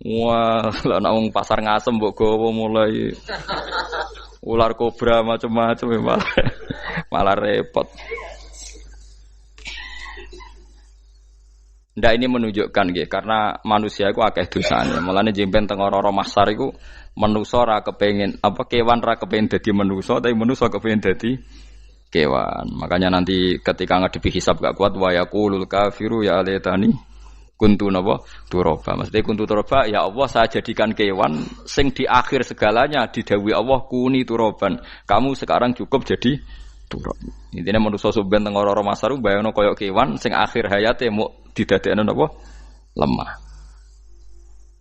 Wah, lah nek wong pasar ngasem mbok gowo mulai ular kobra macam-macam malah repot. Ndak ini menunjukkan nggih karena manusia iku akeh dosane. Mulane jemben teng ora-ora mahsyar iku manusa ora kepengin apa kewan ora kepengin dadi manusa tapi manusa kepengin dadi kewan. Makanya nanti ketika ngadepi hisab gak kuat wa yaqulul kafiru ya laitani kuntu napa turaba. Maksudnya kuntu turaba ya Allah saya jadikan kewan sing di akhir segalanya didhawuhi Allah kuni turaban. Kamu sekarang cukup jadi turab. Intine manusa sampeyan teng ora-ora masaru bayangno kaya kewan sing akhir hayate muk didadekno napa lemah.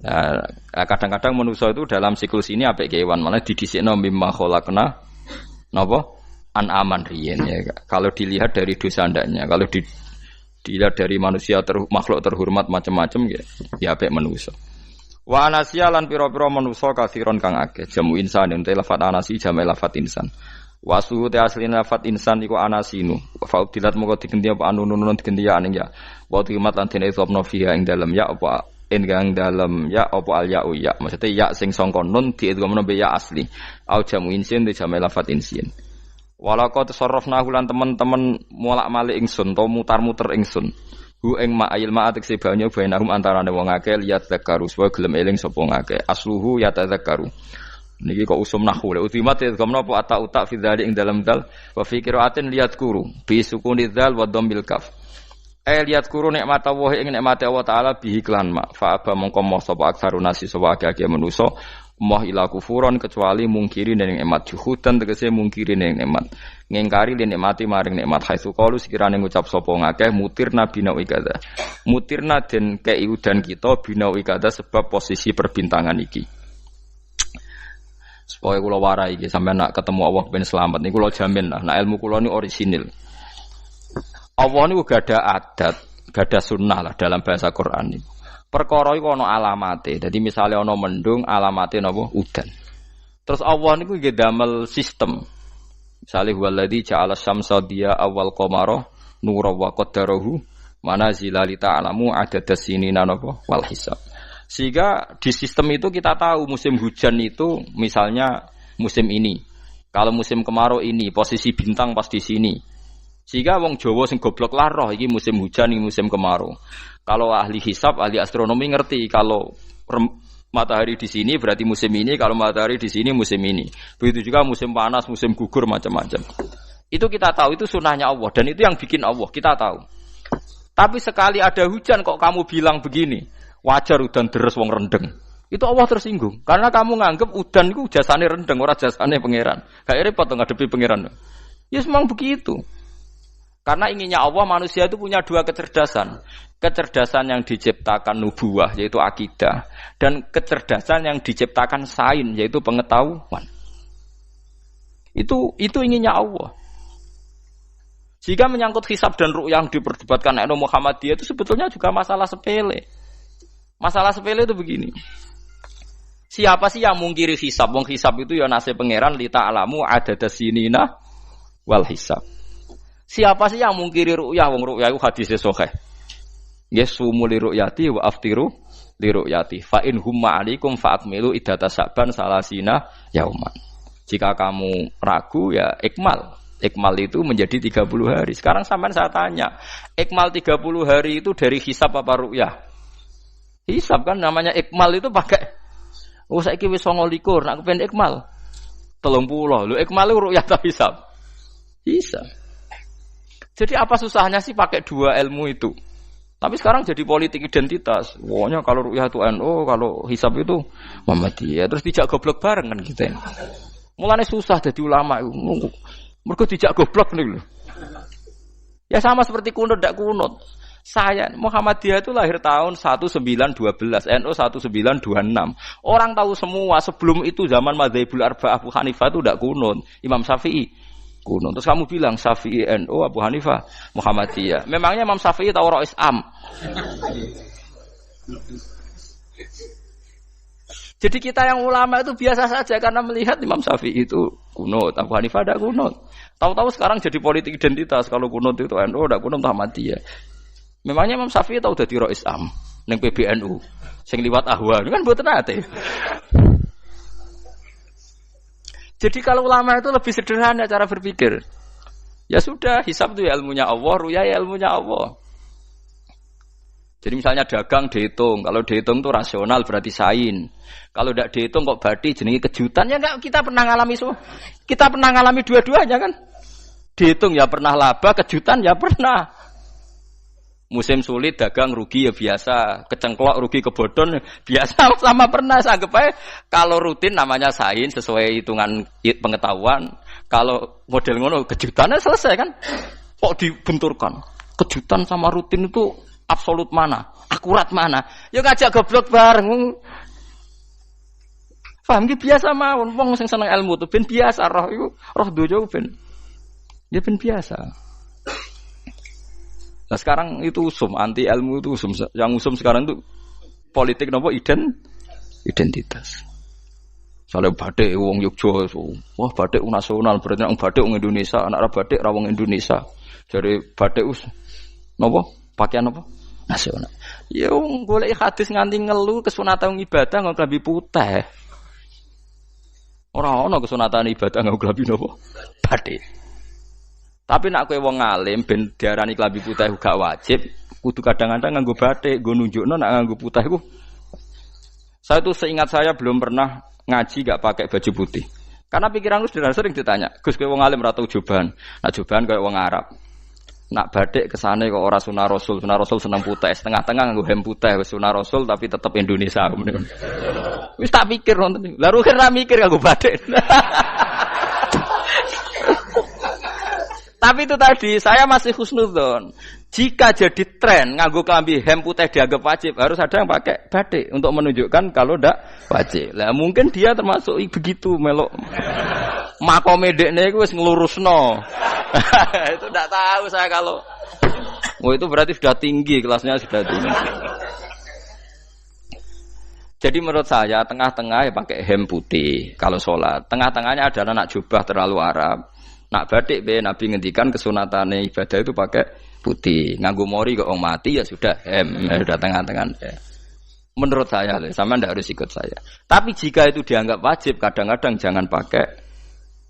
Nah, kadang-kadang manusa itu dalam siklus ini apik kewan malah didhisikno mimma khalaqna napa an-aman riyen ya. Kalau dilihat dari dosa ndaknya, kalau dilihat dari manusia makhluk terhormat macam-macam ya apik manusa. Wa anasiya lan pira-pira manusa kasiron kang akeh. Jamu insan ente lafat anasi jamu lafat insan. Wa suhu te asline lafat insan iku anasinu. Fa udilat moko digenti apa anunun digenti ya aning ya. Wa timat lan dene sopno fiha ing dalem ya apa enggang dalem ya apa al ya ya. Maksudnya ya sing sangka nun diidghamno be ya asli. Au jamu insin te jamu lafat insin. Walaqad tasarrafna lan teman-teman molak-malik ingsun to mutar-muter ingsun. Hu ing ma'il ma'atik sebanyo bainahum antarane wong akeh liat zakaru supaya gelem eling sapa ngakeh. Asluhu ya tadzakaru. Niki kok usum nahwu le utimat ya gamna apa ata fi dzalik ing dalam dal wa fi qiraatin liat kuru bi sukuni dzal wa dhammil kaf. Liat kuru nikmat Allah ing nikmat Allah taala bihi klan ma fa aba mongko moh sapa aksarun nasi sapa akeh manusa moh ila kufuron kecuali mungkiri ning nikmat juhudan tegese mungkiri ning nikmat ngingkari ning nikmati maring nikmat haitsu qalu sekirane ngucap sapa ngakeh mutirna binau ikada mutirna den kei udan kita binau ikada sebab posisi perbintangan iki supaya kula warai iki sampeyan nak ketemu Allah ben selamat niku kula jamin lah nak ilmu kula ni orisinil Allah niku gada adat gada sunnah lah dalam bahasa Quran niku perkara iku ana alamate. Dadi misale ana mendung alamate napa udan. Terus Allah niku nggih damel sistem. Misale huwallazi ja'ala syamsa diya awal qamara nura wa qaddarahu manazila li ta'lamu adadas sinina napa wal hisab. Sehingga di sistem itu kita tahu musim hujan itu misalnya musim ini. Kalau musim kemarau ini posisi bintang pas di sini. Sehingga wong Jawa sing goblok lah roh iki musim hujan iki musim kemarau. Kalau ahli hisab, ahli astronomi ngerti kalau matahari di sini berarti musim ini, kalau matahari di sini musim ini. Begitu juga musim panas, musim gugur macam-macam. Itu kita tahu, itu sunahnya Allah dan itu yang bikin Allah, kita tahu. Tapi sekali ada hujan kok kamu bilang begini, wajar udan deres wong rendeng. Itu Allah tersinggung karena kamu nganggep udan itu jasane rendeng ora jasane pangeran. Gak repot to ngadepi pangeran. Ya memang begitu. Karena inginnya Allah manusia itu punya dua kecerdasan. Kecerdasan yang diciptakan nubuwah yaitu akidah dan kecerdasan yang diciptakan sains yaitu pengetahuan. Itu inginnya Allah. Jika menyangkut hisab dan ru'yah yang diperdebatkan oleh Muhammadiyah itu sebetulnya juga masalah sepele. Masalah sepele itu begini. Siapa sih yang mungkiri hisab? Wong hisab itu ya nasib pangeran li ta'lamu adadasinina wal hisab. Siapa sih yang mungkiri ru'yah? Wong ru'yah itu hadisnya sahih. Yasumu li ru'yati wa aftiru li ru'yati. Fa in humma 'alaikum fa'akmilu iddata sa'ban salasina yauman. Jika kamu ragu ya ikmal. Ikmal itu menjadi 30 hari. Sekarang sampean saya tanya, ikmal 30 hari itu dari hisab apa ru'yah? Hisab kan namanya ikmal itu pakai saiki wis 29, nek pengen ikmal 30. Lho ikmal itu ru'yah ta hisab? Hisab. Jadi apa susahnya sih pakai dua ilmu itu? Tapi sekarang jadi politik identitas. Pokoknya kalau ru'yah itu NU, kalau hisab itu Muhammadiyah. Terus dijak goblok bareng kan gitu. Mulane susah jadi ulama itu. Mergo dijak goblok nih lho. Ya sama seperti kunut ndak kunut. Saya Muhammadiyah itu lahir tahun 1912, NU 1926. Orang tahu semua sebelum itu zaman Madzhabul Arba'ah Abu Hanifah itu ndak kunut. Imam Syafi'i kunut. Terus kamu bilang Syafi'i NU, Abu Hanifah Muhammadiyah. Memangnya Imam Syafi'i tahu Rois Am? Jadi kita yang ulama itu biasa saja karena melihat Imam Syafi'i itu kunut, Abu Hanifah ada kunut. Tahu-tahu sekarang jadi politik identitas kalau kunut itu NU, ada kunut Muhammadiyah. Memangnya Imam Syafi'i tahu dadi Rois Am ning PBNU sing liwat ahwa kan mboten ate. Jadi kalau ulama itu lebih sederhana cara berpikir. Ya sudah, hisab itu ya ilmunya Allah, ruya ya ilmunya Allah. Jadi misalnya dagang dihitung, kalau dihitung itu rasional berarti sain. Kalau tidak dihitung kok berarti jenenge kejutan ya enggak, kita pernah ngalami semua. Kita pernah ngalami dua-duanya kan. Dihitung ya pernah laba, kejutan ya pernah. Musim sulit dagang rugi ya biasa, kecengklok rugi kebodhon biasa sama pernah. Anggap aja kalau rutin namanya sain sesuai hitungan pengetahuan. Kalau model ngono kejutannya selesai kan. Kok dibenturkan? Kejutan sama rutin itu absolut mana? Akurat mana? Ya ngajak goblok bareng. Paham ki biasa mawon wong sing seneng ilmu tuh ben biasa roh iku roh dojo ben. Ya ben biasa. Nah sekarang itu usum anti ilmu itu usum yang usum sekarang itu politik nopo identitas. Soale batik wong Yogya, wah batik nasional berarti wong batik wong Indonesia, anak batik ra wong Indonesia. Jadi batik nopo pakaian apa? Nasional. Ya wong golek hadis nganti ngelu kesunatan ibadah nggo klambi putih. Ora ana kesunatan ibadah nggo klambi napa? Batik. Tapi nek kowe wong alim ben diarani klambi putih gak wajib, kudu kadang-kadang nganggo batik, nggo nunjukno nek nganggo putih iku. Saya tuh seingat saya belum pernah ngaji gak pakai baju putih. Karena pikiranku sering ditanya, "Gus kowe wong alim ora tau joban." Nah joban koyo wong Arab. Nak batik kesane kok ora sunah Rasul seneng putih, setengah-tengah nganggo hem putih wis sunah Rasul tapi tetep Indonesia. Wis tak pikir nonton. Lah rugen ra mikir nganggo batik. Tapi itu tadi saya masih husnudzon. Jika jadi tren nganggo klambi hem putih dianggap wajib, harus ada yang pakai batik untuk menunjukkan kalau ndak wajib. Lah mungkin dia termasuk begitu melok. Makome dekne iku wis nglurusno. Itu enggak tahu saya kalau itu berarti sudah tinggi, kelasnya sudah tinggi. Jadi menurut saya tengah-tengah ya pakai hem putih kalau sholat. Tengah-tengahnya adalah nak jubah terlalu Arab. Nak batik be Nabi ngendikan kesunatane ibadah itu pakai putih. Nganggo mori kok wong mati ya sudah hem, ya sudah tengah-tengah. Menurut saya, sama ndak harus ikut saya. Tapi jika itu dianggap wajib, kadang-kadang jangan pakai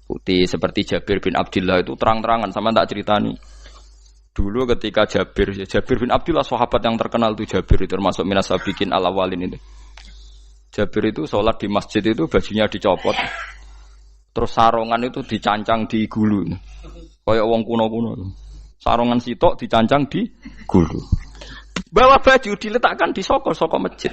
putih. Seperti Jabir bin Abdullah itu terang-terangan, sama tak ceritani. Dulu ketika Jabir bin Abdullah sahabat yang terkenal itu Jabir itu termasuk minas sabiqin al-awwalin itu. Jabir itu sholat di masjid itu bajunya dicopot. Terus sarongan itu dicancang di gulu. Kayak wong kuno-kuno. Sarongan sitok dicancang di gulu. Bawa baju diletakkan di sokol masjid.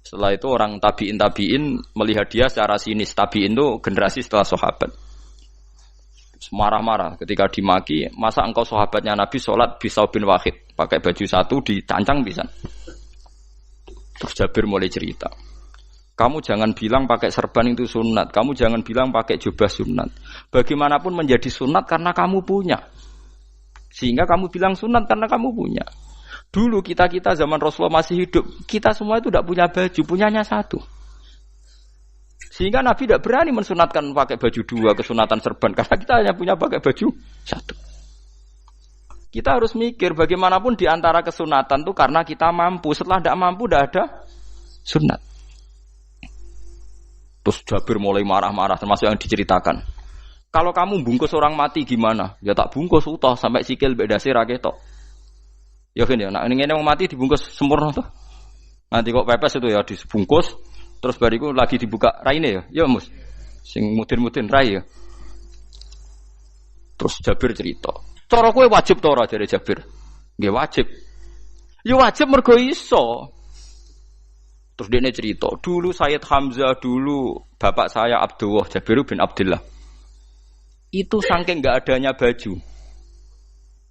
Setelah itu orang tabiin melihat dia secara sinis. Tabiin itu generasi setelah sahabat. Marah-marah ketika dimaki, masa engkau sahabatnya Nabi sholat Bisau bin Wahid pakai baju satu dicancang bisa. Terus Jabir mulai cerita, kamu jangan bilang pakai serban itu sunat, kamu jangan bilang pakai jubah sunat. Bagaimanapun menjadi sunat karena kamu punya, sehingga kamu bilang sunat karena kamu punya. Dulu kita zaman Rasulullah masih hidup, kita semua itu tidak punya baju, punyanya satu. Sehingga Nabi tidak berani mensunatkan pakai baju dua, kesunatan serban, karena kita hanya punya pakai baju satu. Kita harus mikir bagaimanapun di antara kesunatan itu karena kita mampu. Setelah tidak mampu, tidak ada sunat. Terus Jabir mulai marah-marah, termasuk yang diceritakan. Kalau kamu bungkus orang mati gimana? Ya tak bungkus utuh sampai sikil beda sirah ketok. Ya kan ya, nah ini yang mati dibungkus sempurna tuh. Nanti kok pepes itu ya dibungkus. Terus bariku lagi dibuka raine ya mus, sing mudin-mudin rai ya. Terus Jabir cerita, cara kowe wajib ta ora jare Jabir? Nggih wajib. Ya wajib mergo iso. Terus dia cerita, dulu Sayyid Hamzah, dulu bapak saya Abdullah Jabir bin Abdullah. Itu saking enggak adanya baju.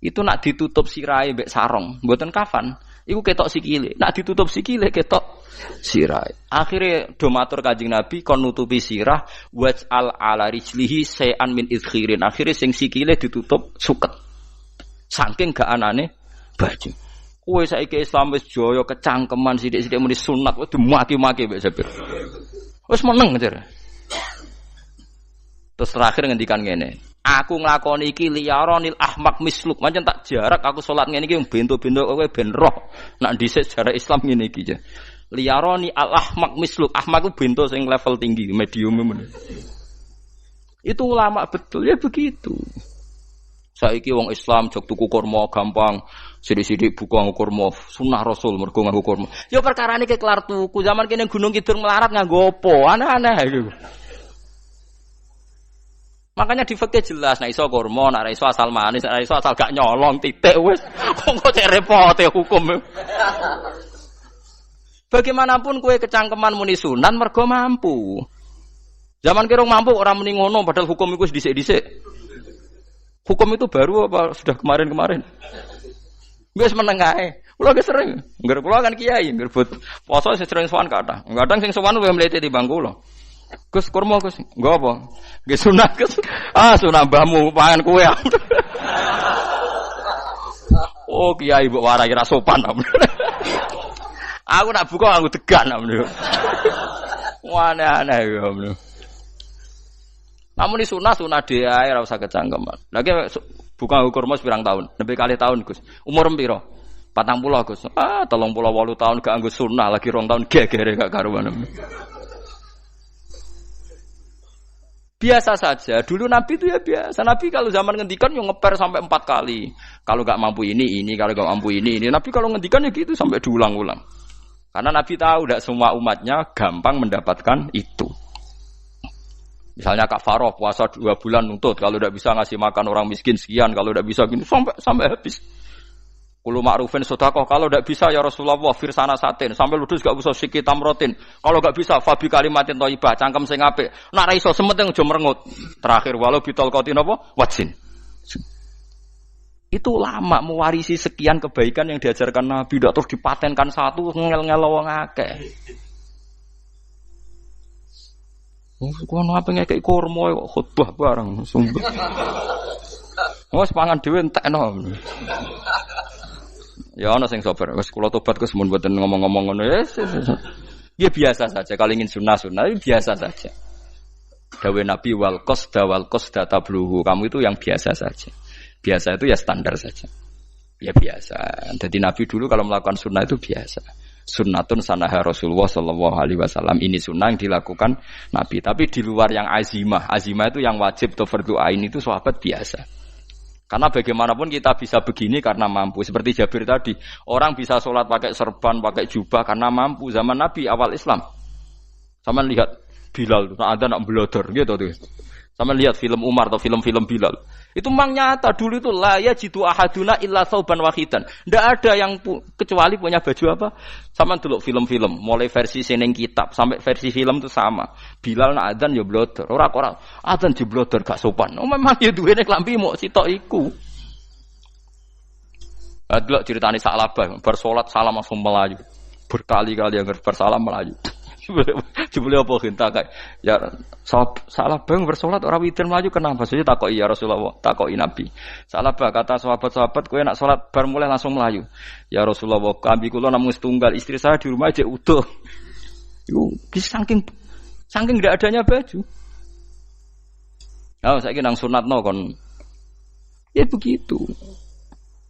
Itu nak ditutup sirahe mbek sarong, mboten kafan. Iku ketok sikile. Nak ditutup sikile ketok sirah. Akhirnya do matur Kanjeng Nabi kon nutupi sirah waj'al ala rijlihi sayan min idkhirin. Akhirnya sing sikile ditutup suket. Saking gak anane baju. Kowe saiki Islam wis jaya kecangkeman sithik-sithik muni sunat wis dimaki-maki mbek Jabir. Wis meneng jar. Terus terakhir ngendikan ngene. Aku nglakoni iki liyaronil ahmak misluk. Pancen tak jarak aku salat ngene iki bento-bento kowe ben roh. Nak dhisik sejarah Islam ngene iki ya. Liyaroni al ahmak misluk. Ahmak ku bento sing level tinggi, medium men. Itu ulama betul ya begitu. Saiki wong Islam jog tuku kurma gampang. Sithik-sithik buku nganggo kurma, sunah Rasul mergo nganggo kurma. Ya perkarane ke kelar tuku. Zaman kene Gunung Kidul melarat nganggo apa? Aneh-aneh iku. Makanya di fikih jelas, nek iso kurma, nek iso asal manis, nek iso asal gak nyolong titik wis. Kok cek repote hukum. Bagaimanapun kowe kecangkeman muni sunan mergo mampu. Zaman kira mampu orang muni ngono padahal hukum iku wis dhisik-dhisik. Hukum itu baru apa sudah kemarin-kemarin? Wis meneng ae. Kula ge sering, ngger kula kan kiai, ngger poso sering sowan kathah. Kadang sing sowan luwih mlete timbang kula. Gus kurma Gus, nggo apa? Nggih sunah Gus. Ah sunah mbahmu pangan kowe. Oh kiai mbok warai ra sopan. Aku nak buka aku tegan amne. Aneh-aneh ya amne. Namun di sunah dia ora usah kecangkeman. Lagi buka kurma pirang tahun? Lebih kali tahun Gus. Umur piro? 40 Gus. 38 tahun gak anggo sunah lagi 2 tahun gegere gak karuan. Biasa saja. Dulu Nabi itu ya biasa. Nabi kalau zaman ngendikan yang ngeper sampai 4 kali. Kalau gak mampu ini, kalau gak mampu ini. Nabi kalau ngendikan ya gitu sampai diulang-ulang. Karena Nabi tahu tidak semua umatnya gampang mendapatkan itu. Misalnya kafarah puasa 2 bulan nuntut. Kalau tidak bisa ngasih makan orang miskin sekian. Kalau tidak bisa gini sampai habis. Kulu ma'rufin sedekah. Kalau tidak bisa ya Rasulullah firsana satin. Sampai ludus gak usah sikit tamrotin. Kalau gak bisa fabi kalimatin thayyibah cangkem sing apik. Nak ra iso sementing aja merengut. Terakhir walau bitol qatin apa? Wajin. Itu lama mewarisi sekian kebaikan yang diajarkan Nabi tidak terus dipatenkan satu ngel-ngel wong akeh. Kono apa ngekek kurma kok khutbah bareng sumpah. Wes pangan dhewe entekno. Ya ana sing sabar, wis kula tobat Gus mun mboten ngomong-ngomong ngono ya. Ya biasa saja kalau ingin sunah-sunah biasa saja. Dawe Nabi wal qasda tabluhu. Kamu itu yang biasa saja. Biasa itu ya standar saja. Ya biasa. Jadi Nabi dulu kalau melakukan sunnah itu biasa. Sunnatun sanaha Rasulullah sallallahu alaihi wasallam. Ini sunnah yang dilakukan Nabi. Tapi di luar yang azimah. Azimah itu yang wajib atau fardhu ain itu sahabat biasa. Karena bagaimanapun kita bisa begini karena mampu. Seperti Jabir tadi, orang bisa sholat pakai serban, pakai jubah karena mampu. Zaman Nabi awal Islam, sama lihat Bilal, ada nak belodor gitu tuh. Sama lihat film Umar atau film-film Bilal. Itu memang nyata dulu itu la yajidu ahaduna illa thawban wahidan. Enggak ada yang kecuali punya baju apa? Sama dulu film-film, mulai versi seneng kitab sampai versi film itu sama. Bilal nak adzan ya bloder, ora adzan jebloder gak sopan. Oh memang ya duwene klambi mok sitok iku. Adlok ceritane Sa'labah, bar salat salam langsung melayu. Berkali-kali yang bersalam melayu. Jebule apa genta kae. Ya salah bang bersolat ora witir mlayu kenapa? Saja takoki ya Rasulullah, takoki Nabi. Salah bah kata sahabat-sahabat kowe nak salat bar mulai langsung melayu. Ya Rasulullah, kami kula namung setunggal, istri saya di rumah aja utuh. Iku saking ndak adanya baju. Oh, saiki nang sunatno kon. Ya begitu.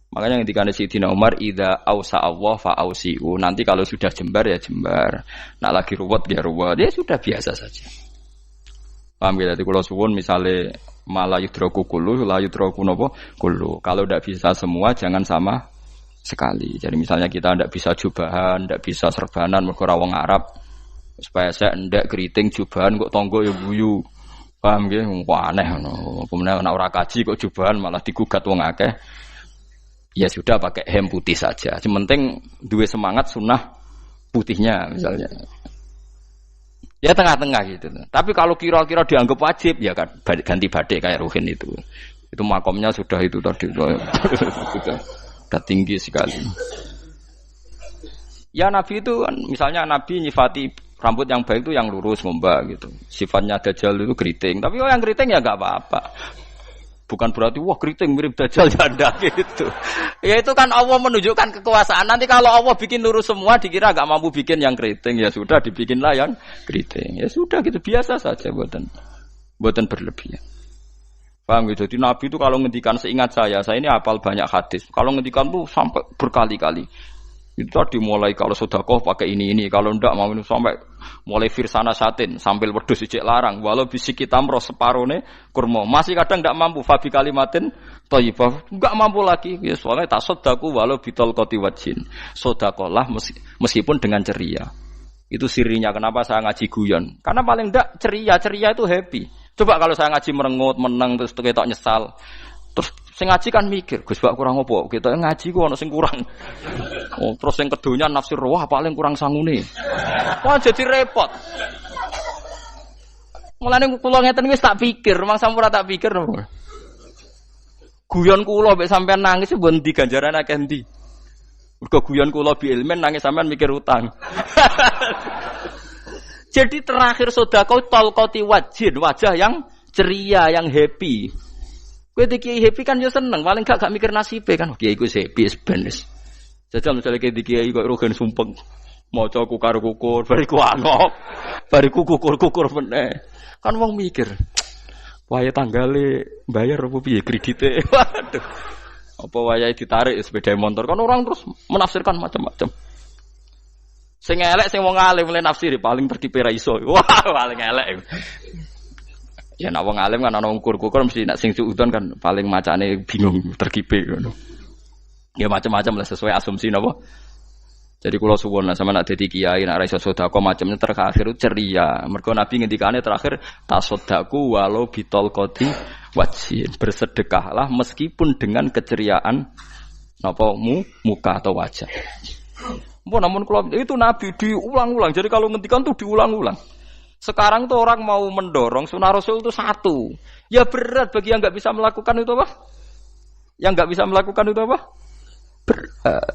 Makanya ketika Sayyidina Umar idza ausa Allah fa ausiu. Nanti kalau sudah jembar ya jembar. Nak lagi ruwet ya ruwet. Ya sudah biasa saja. Paham ya? Jadi kalau suwun misalnya malah yudraku kullu, la yudraku napa kullu. Kalau tidak bisa semua jangan sama sekali. Jadi misalnya kita tidak bisa jubahan, tidak bisa serbanan mergo ora wong Arab. Supaya saya ndak keriting jubahan kok tonggo ya guyu. Paham nggih? Wah aneh ngono. Kemudian ana ora kaji kok jubahan malah digugat wong akeh. Ya sudah pakai hem putih saja. Yang penting dua semangat sunnah putihnya misalnya. Ya tengah-tengah gitu. Tapi kalau kira-kira dianggap wajib ya kan ganti batik kayak Ruhin itu. Itu makomnya sudah itu tadi. Sudah tinggi sekali. Ya Nabi itu kan misalnya Nabi nyifati rambut yang baik itu yang lurus ngombak gitu. Sifatnya Dajjal itu keriting. Tapi yang keriting ya enggak apa-apa. Bukan berarti wah keriting mirip Dajjal janda gitu. Ya itu kan Allah menunjukkan kekuasaan. Nanti kalau Allah bikin lurus semua dikira enggak mampu bikin yang keriting, ya sudah dibikinlah yang keriting. Ya sudah gitu biasa saja buatan berlebihan. Paham gitu. Jadi Nabi itu kalau ngendikan seingat saya ini hafal banyak hadis. Kalau ngendikan tuh sampai berkali-kali. Itu tadi mulai kalau sedekah pakai ini, kalau ndak mau ini sampai mulai firsana satin sambil wedhus ijek larang walau bisi kita mro separone kurma masih kadang ndak mampu fabi kalimatin thayyibah enggak mampu lagi ya soalnya tak sedekah walau bitol qoti wajin sedekahlah meskipun dengan ceria. Itu sirinya kenapa saya ngaji guyon karena paling ndak ceria itu happy. Coba kalau saya ngaji merengut meneng terus ketok nyesal terus sing ngaji kan mikir, Gus Bak kurang apa? Kita ngaji ku ana sing kurang. Oh, terus sing kedonya nafsir wah paling kurang sangune. Wah jadi repot. Mulane kula ngeten wis tak pikir, mangsa ora tak pikir. Guyon kula mek sampean nangis mbon ndi ganjaran akeh ndi. Mergo guyon kula bi ilmen nangis sampean mikir utang. Jadi terakhir sedekah talqati wajhin, wajah yang ceria, yang happy. Kowe iki happy kan yo seneng, paling gak mikir nasibe kan. Kiai iku happy sebenes. Jajal misale kiai kok rogen sumpeng. Maca kukar kukur, bariku angop. Bariku kukur meneh. Kan wong mikir. Wayahe tanggale bayar apa piye kredite. Waduh. Apa wayahe ditarik sepeda motor kan orang terus menafsirkan macam-macam. Sing elek sing wong alim mulai nafsiri paling tertipe ra iso. Wah, paling elek. Ya nek wong alim kan ana ukur-ukur mesti nek sing suudon kan paling macane bingung terkipe ngono. Ya macam-macam lah sesuai asumsi napa. Jadi kula suwun lah sama nek dadi kiai nek ra iso sedekah macamnya terakhir ceria. Mergo Nabi ngendikane terakhir tasaddaku walau bitol qoti wajhin. Bersedekahlah meskipun dengan keceriaan napa muka atau wajah. Namun kalau itu Nabi diulang-ulang. Jadi kalau ngendikan tuh diulang-ulang. Sekarang tuh orang mau mendorong sunnah Rasul itu satu. Ya berat bagi yang nggak bisa melakukan itu apa? Yang nggak bisa melakukan itu apa? Berat.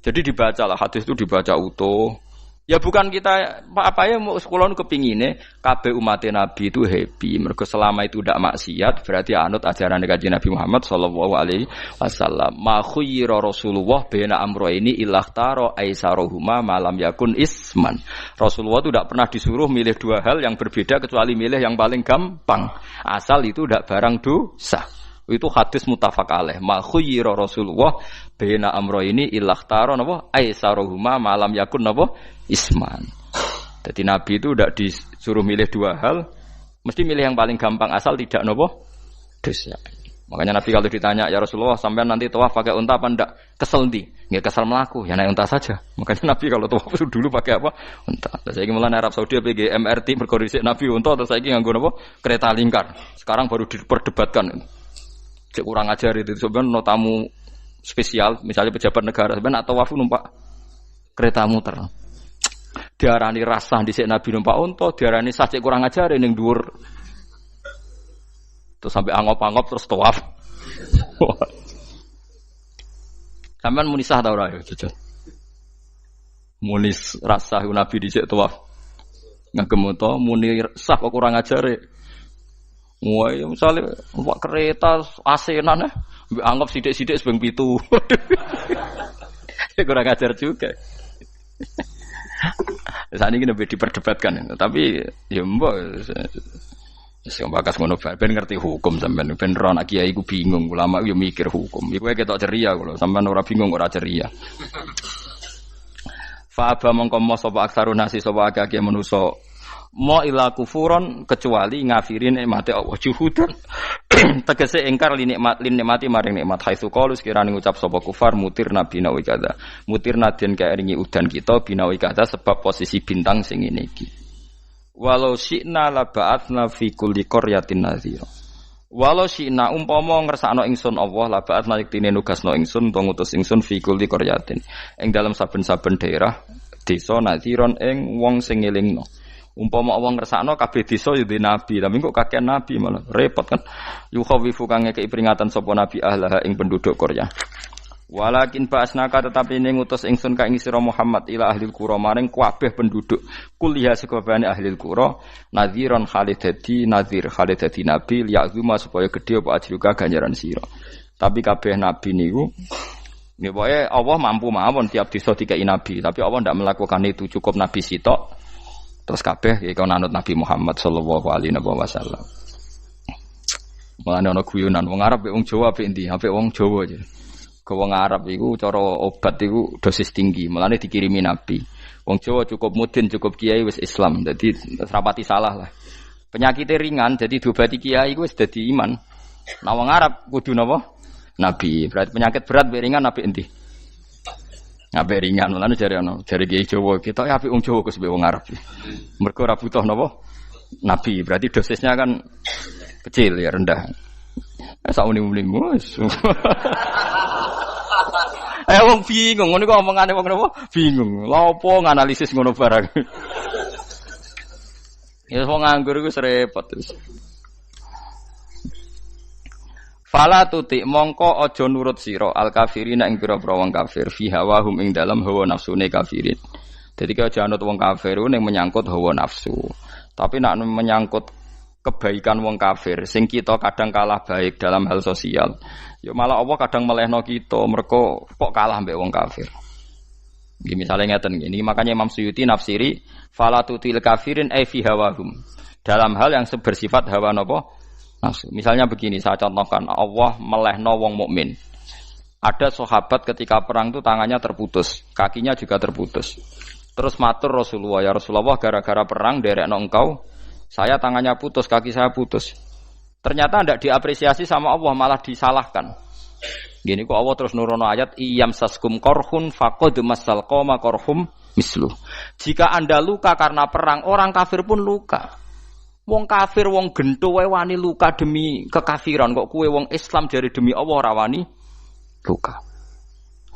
Jadi dibacalah hadis itu dibaca utuh. Ya bukan kita apa ya mau sekolah kepingine kabeh umat Nabi itu happy. Mergo selama itu tidak maksiat berarti anut ajaran Kanjeng Nabi Muhammad sallallahu alaihi wasallam. Ma khuyira Rasulullah baina amrayni ilakhtara aisarohuma malam yakun isman. Rasulullah itu tidak pernah disuruh milih dua hal yang berbeda kecuali milih yang paling gampang. Asal itu tidak barang dosa. Itu hadis muttafaq alaih. Ma khuyira Rasulullah baina amrayni ilakhtara napa aisarohuma malam yakun napa isman. Jadi Nabi itu tidak disuruh milih dua hal, mesti milih yang paling gampang asal tidak nopo dosa. Makanya Nabi kalau ditanya, ya Rasulullah, sampai nanti tawaf pakai unta apa enggak? Kesel ndi? Nggak kesel melaku, ya naik unta saja. Makanya Nabi kalau tawaf dulu pakai apa? Unta. Terus saya mulai Arab Saudi PG MRT berkoordinasi Nabi unta, terus saya nganggo apa? Kereta lingkar. Sekarang baru diperdebatkan. Cek kurang ajar itu sebenarnya no tamu spesial, misalnya pejabat negara, sebenarnya atau tawaf numpak kereta muter. Diarani rasa dhisik Nabi numpak unta, diarani sah cek kurang ajar ning dhuwur. Terus sampai angop-angop terus tawaf. Sampeyan muni sah ta ora ya, jajal. Muni rasa Nabi dhisik tawaf. Ngagem to muni sah kok kurang ajare. Wah, ya misale numpak kereta asenan mbek anggap sithik-sithik sebeng 7. Ya kurang ajar juga. Saat ini lebih diperdebatkan, tapi ya mbok sing bakas ngono ben ngerti hukum sampean ben ora anak kiai iku bingung ulama yo mikir hukum iku ketok ceria kula sampean ora bingung ora ceria fa aba mongko mo sapa aksarun nasi sapa akeh manusa mo ila kufuron kecuali ngafirin nikmate Allah juhudan tegese ingkar li nikmati maring nikmat haitsu qalu sekirane ngucap sapa kufar mutir nabi nawi kada mutir nadien kaeringi udan kita binawi kada sebab posisi bintang sing ngene iki. Walau syi'na la ba'atna fi kulli qaryatin nadhira. Walau syi'na umpama ngersakno ingsun Allah la ba'atna yektine nugasno ingsun utawa ngutus ingsun fi kulli qaryatin. Ing dalam saben-saben daerah desa nadhiron ing wong sing ngelingno. Umpama wong ngersakno kabeh desa ya nabi, tapi kok kakek nabi malah repot kan. Yukhawifu kang ngekeki peringatan sapa nabi ahlaha ing penduduk Qaryah. Walakin ba'asnaka tetapi ning ngutus ingsun ka ing sira Muhammad ila ahlil qura maring kabeh penduduk kuliah sekabehane ahlil qura nadhiran khalidati nadhir khalidati nabi liya'zuma supaya gedhe apa ajruka ganjaran sira. Tapi kabeh nabi niku nggih pokoke Allah mampu mawon tiap desa dikei nabi, tapi Allah ndak melakukan itu, cukup nabi sitok terus kabeh iki kon anut Nabi Muhammad sallallahu alaihi wasallam. Mulane ana guyonan wong Arab wong Jawa apik endi? Apik wong Jawa aja. Wong Arab iku cara obat iku dosis tinggi, mulane dikirimi Nabi. Wong Jawa cukup mudin, cukup kiai wis Islam. Dadi rapati salah lah. Penyakite ringan jadi diobati kiai iku wis dadi iman. Nah wong Arab kudu napa? Nabi. Berarti penyakit berat mbek ringan apik endi? Apik ringan, mulane jare kiai Jawa kita apik wong Jawa Gus mbek wong Arab. Mergo ora butuh napa? Nabi. Berarti dosisnya kan kecil ya, rendah. Sauni-uni mus. Wong bingung, ngono kok omongane wong napa? Bingung. Lha opo nganalisis ngono barang. Ya wong nganggur iku repot terus. Fala tuti mongko aja nurut sira al kafirina ing pira-pira wong kafir fi hawahum ing dalam hawa nafsune kafirin. Dadi kaya aja anut wong kafir ning menyangkut hawa nafsu. Tapi nek menyangkut kebaikan wong kafir sing kita kadang kalah baik dalam hal sosial. Ya malah Allah kadang melehno kita mergo kok kalah mbek wong kafir. Nggih misale ngeten ngene, makanya Imam Suyuti nafsiri falatutil kafirin ai fi hawahum. Dalam hal yang bersifat hawa napa? Nafsu. Misalnya begini, saya contohkan Allah melehno wong mukmin. Ada sahabat ketika perang itu tangannya terputus, kakinya juga terputus. Terus matur Rasulullah, ya Rasulullah gara-gara perang derekno engkau, saya tangannya putus, kaki saya putus. Ternyata tidak diapresiasi sama Allah, malah disalahkan. Gini kok Allah terus nurono ayat iyam saskum korhun faqad masal qoma korhum misluh. Jika Anda luka karena perang, orang kafir pun luka. Wong kafir wong gento wae wani luka demi kekafiran, kok kuwe wong Islam jare demi Allah ora wani luka.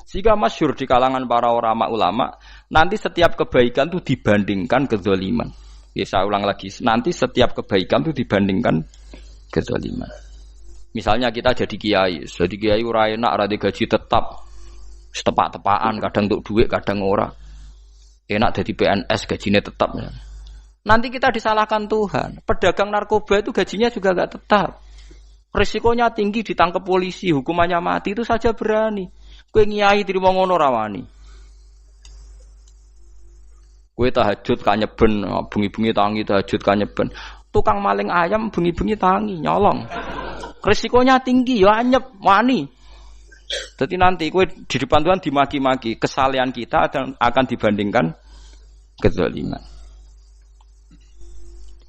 Jika masyhur di kalangan para ulama, nanti setiap kebaikan itu dibandingkan kezaliman. Ya saya ulang lagi, nanti setiap kebaikan itu dibandingkan kezaliman. Misalnya kita jadi kiai ora enak, ora gaji tetap, setepak-tepakan, kadang untuk duit, kadang ora. Enak jadi PNS, gajinya tetap. Nanti kita disalahkan Tuhan. Pedagang narkoba itu gajinya juga enggak tetap. Risikonya tinggi, ditangkap polisi, hukumannya mati, itu saja berani. Kowe ngiyai trimo ngono ra wani. Kowe tahajud kanyeben, bengi-bengi tangi tahajud kanyeben. Tukang maling ayam bengi-bengi tangi nyolong. Risikonya tinggi ya anyep wani. Jadi nanti kowe di depan Tuhan dimaki-maki, kesalehan kita akan dibandingkan kezaliman.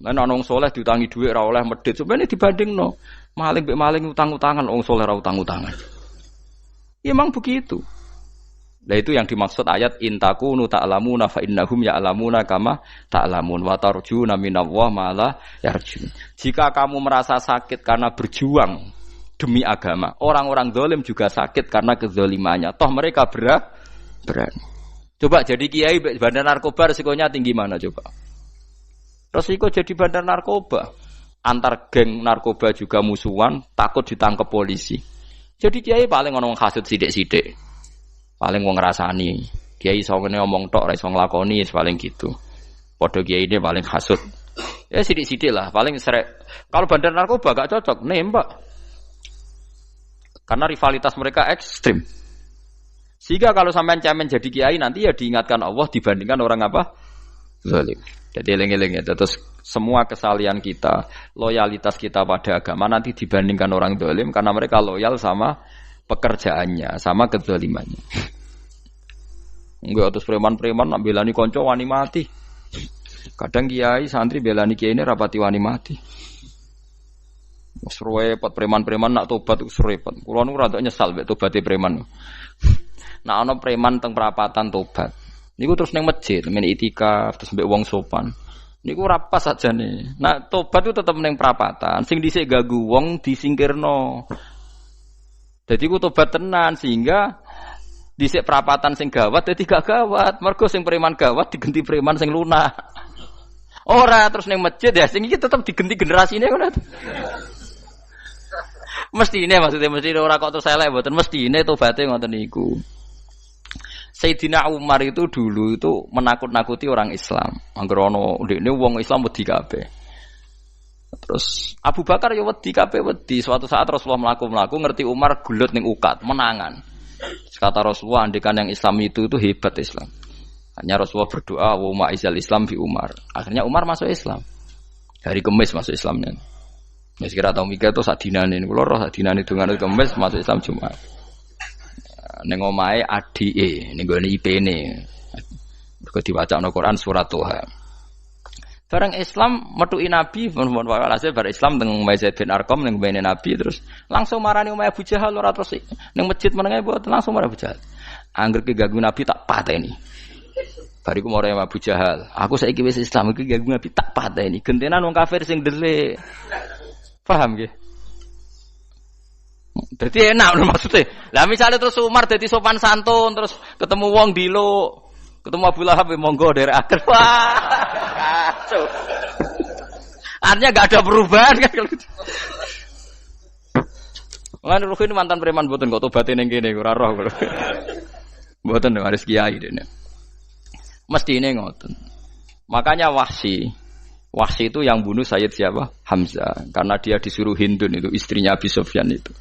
Lan ana wong saleh diutangi dhuwit ora oleh medhit, sampeyan dibandingno. Maling mbek maling utang-utangan, wong saleh ora utang-utangan. Ya emang begitu. Nah itu yang dimaksud ayat intakunu ta'lamuna fa innahum ya'lamuna kama ta'lamun wa tarjuna minallah ma la yarjun. Jika kamu merasa sakit karena berjuang demi agama, orang-orang zalim juga sakit karena kezalimannya. Toh mereka berani. Coba jadi kiai bandar narkoba resikonya tinggi mana coba? Resiko jadi bandar narkoba, antar geng narkoba juga musuhan, takut ditangkap polisi. Jadi kiai paling ngomong hasud sidik-sidik, paling wong ngrasani. Kiai iso ngomong tok, ora iso nglakoni, paling gitu. Padha kiai ini paling hasud. Ya sidik-sidik lah, paling serek. Kalau bandar narkoba gak cocok, nembak. Karena rivalitas mereka ekstrim. Sehingga kalau sampean cemen jadi kiai nanti ya diingatkan Allah dibandingkan orang apa? Zalim. Jadi eling-eling ya. Terus semua kesalahan kita, loyalitas kita pada agama nanti dibandingkan orang zalim karena mereka loyal sama pekerjaannya, sama kezalimannya. Enggak terus preman-preman nak belani kanca wani mati. Kadang kiai santri belani kiai ini rapati wani mati. Wis repot preman-preman nak tobat wis repot. Kulo nu rada nyesal mek tobaté preman. Nah ana preman teng perapatan tobat. Niku terus neng masjid, men itikaf, terus mbek wong sopan. Niku ora pas sajane. Nah, tobat itu tetep neng perapatan. Sing dhisik gagu wong disingkirno. Dadi ku tobat tenan sehingga dhisik perapatan sing gawat dadi gak gawat. Mergo sing preman gawat digenti preman sing lunak. Ora terus neng masjid ya sing iki tetep digenti generasine ngono. Mestine maksudnya mesti ora kok terus elek mboten mestine tobaté ngoten niku. Sayyidina Umar itu dulu itu menakut-nakuti orang Islam. Angger ana ndekne wong Islam wedi kabeh. Terus Abu Bakar ya wedi kabeh wedi. Suatu saat Rasulullah mlaku-mlaku ngerti Umar gulut ning ukat, menangan. Kata Rasulullah andekan yang Islam itu hebat Islam. Hanya Rasulullah berdoa wa ma'izal Islam fi Umar. Akhirnya Umar masuk Islam. Hari Kamis masuk Islamnya. Ya sekira tau mikir to sak dinane niku lho sak dinane dongane Kamis masuk Islam Jumat. Ning omahe adike ning gone IP-ne. Mergo diwacana Quran surat Toha. Bareng Islam metuki Nabi, mun walhasil bar Islam teng Zaid bin Arqam ning mbene Nabi terus langsung marani omahe Abu Jahal ora terus ning masjid menenge mboten langsung marani Abu Jahal. Angger ki ganggu Nabi tak pateni. Bariku marani Abu Jahal, aku saiki wis Islam iki ganggu Nabi tak pateni. Gentenan wong kafir sing ndelik. Paham nggih? Dadi enak lho maksudnya. Lah misale terus Umar dadi sopan santun terus ketemu wong dilo, ketemu Abu Lahab monggo derek akhir. Wah. Kacau. Artinya enggak ada perubahan kan kalau gitu. Lan Ruhin mantan preman mboten kok tobaté ning kene ora roh kok. Mboten harus kiai dene. Mestine ngoten. Makanya Wahsy itu yang bunuh Sayyid siapa? Hamzah. Karena dia disuruh Hindun itu istrinya Abi Sufyan itu.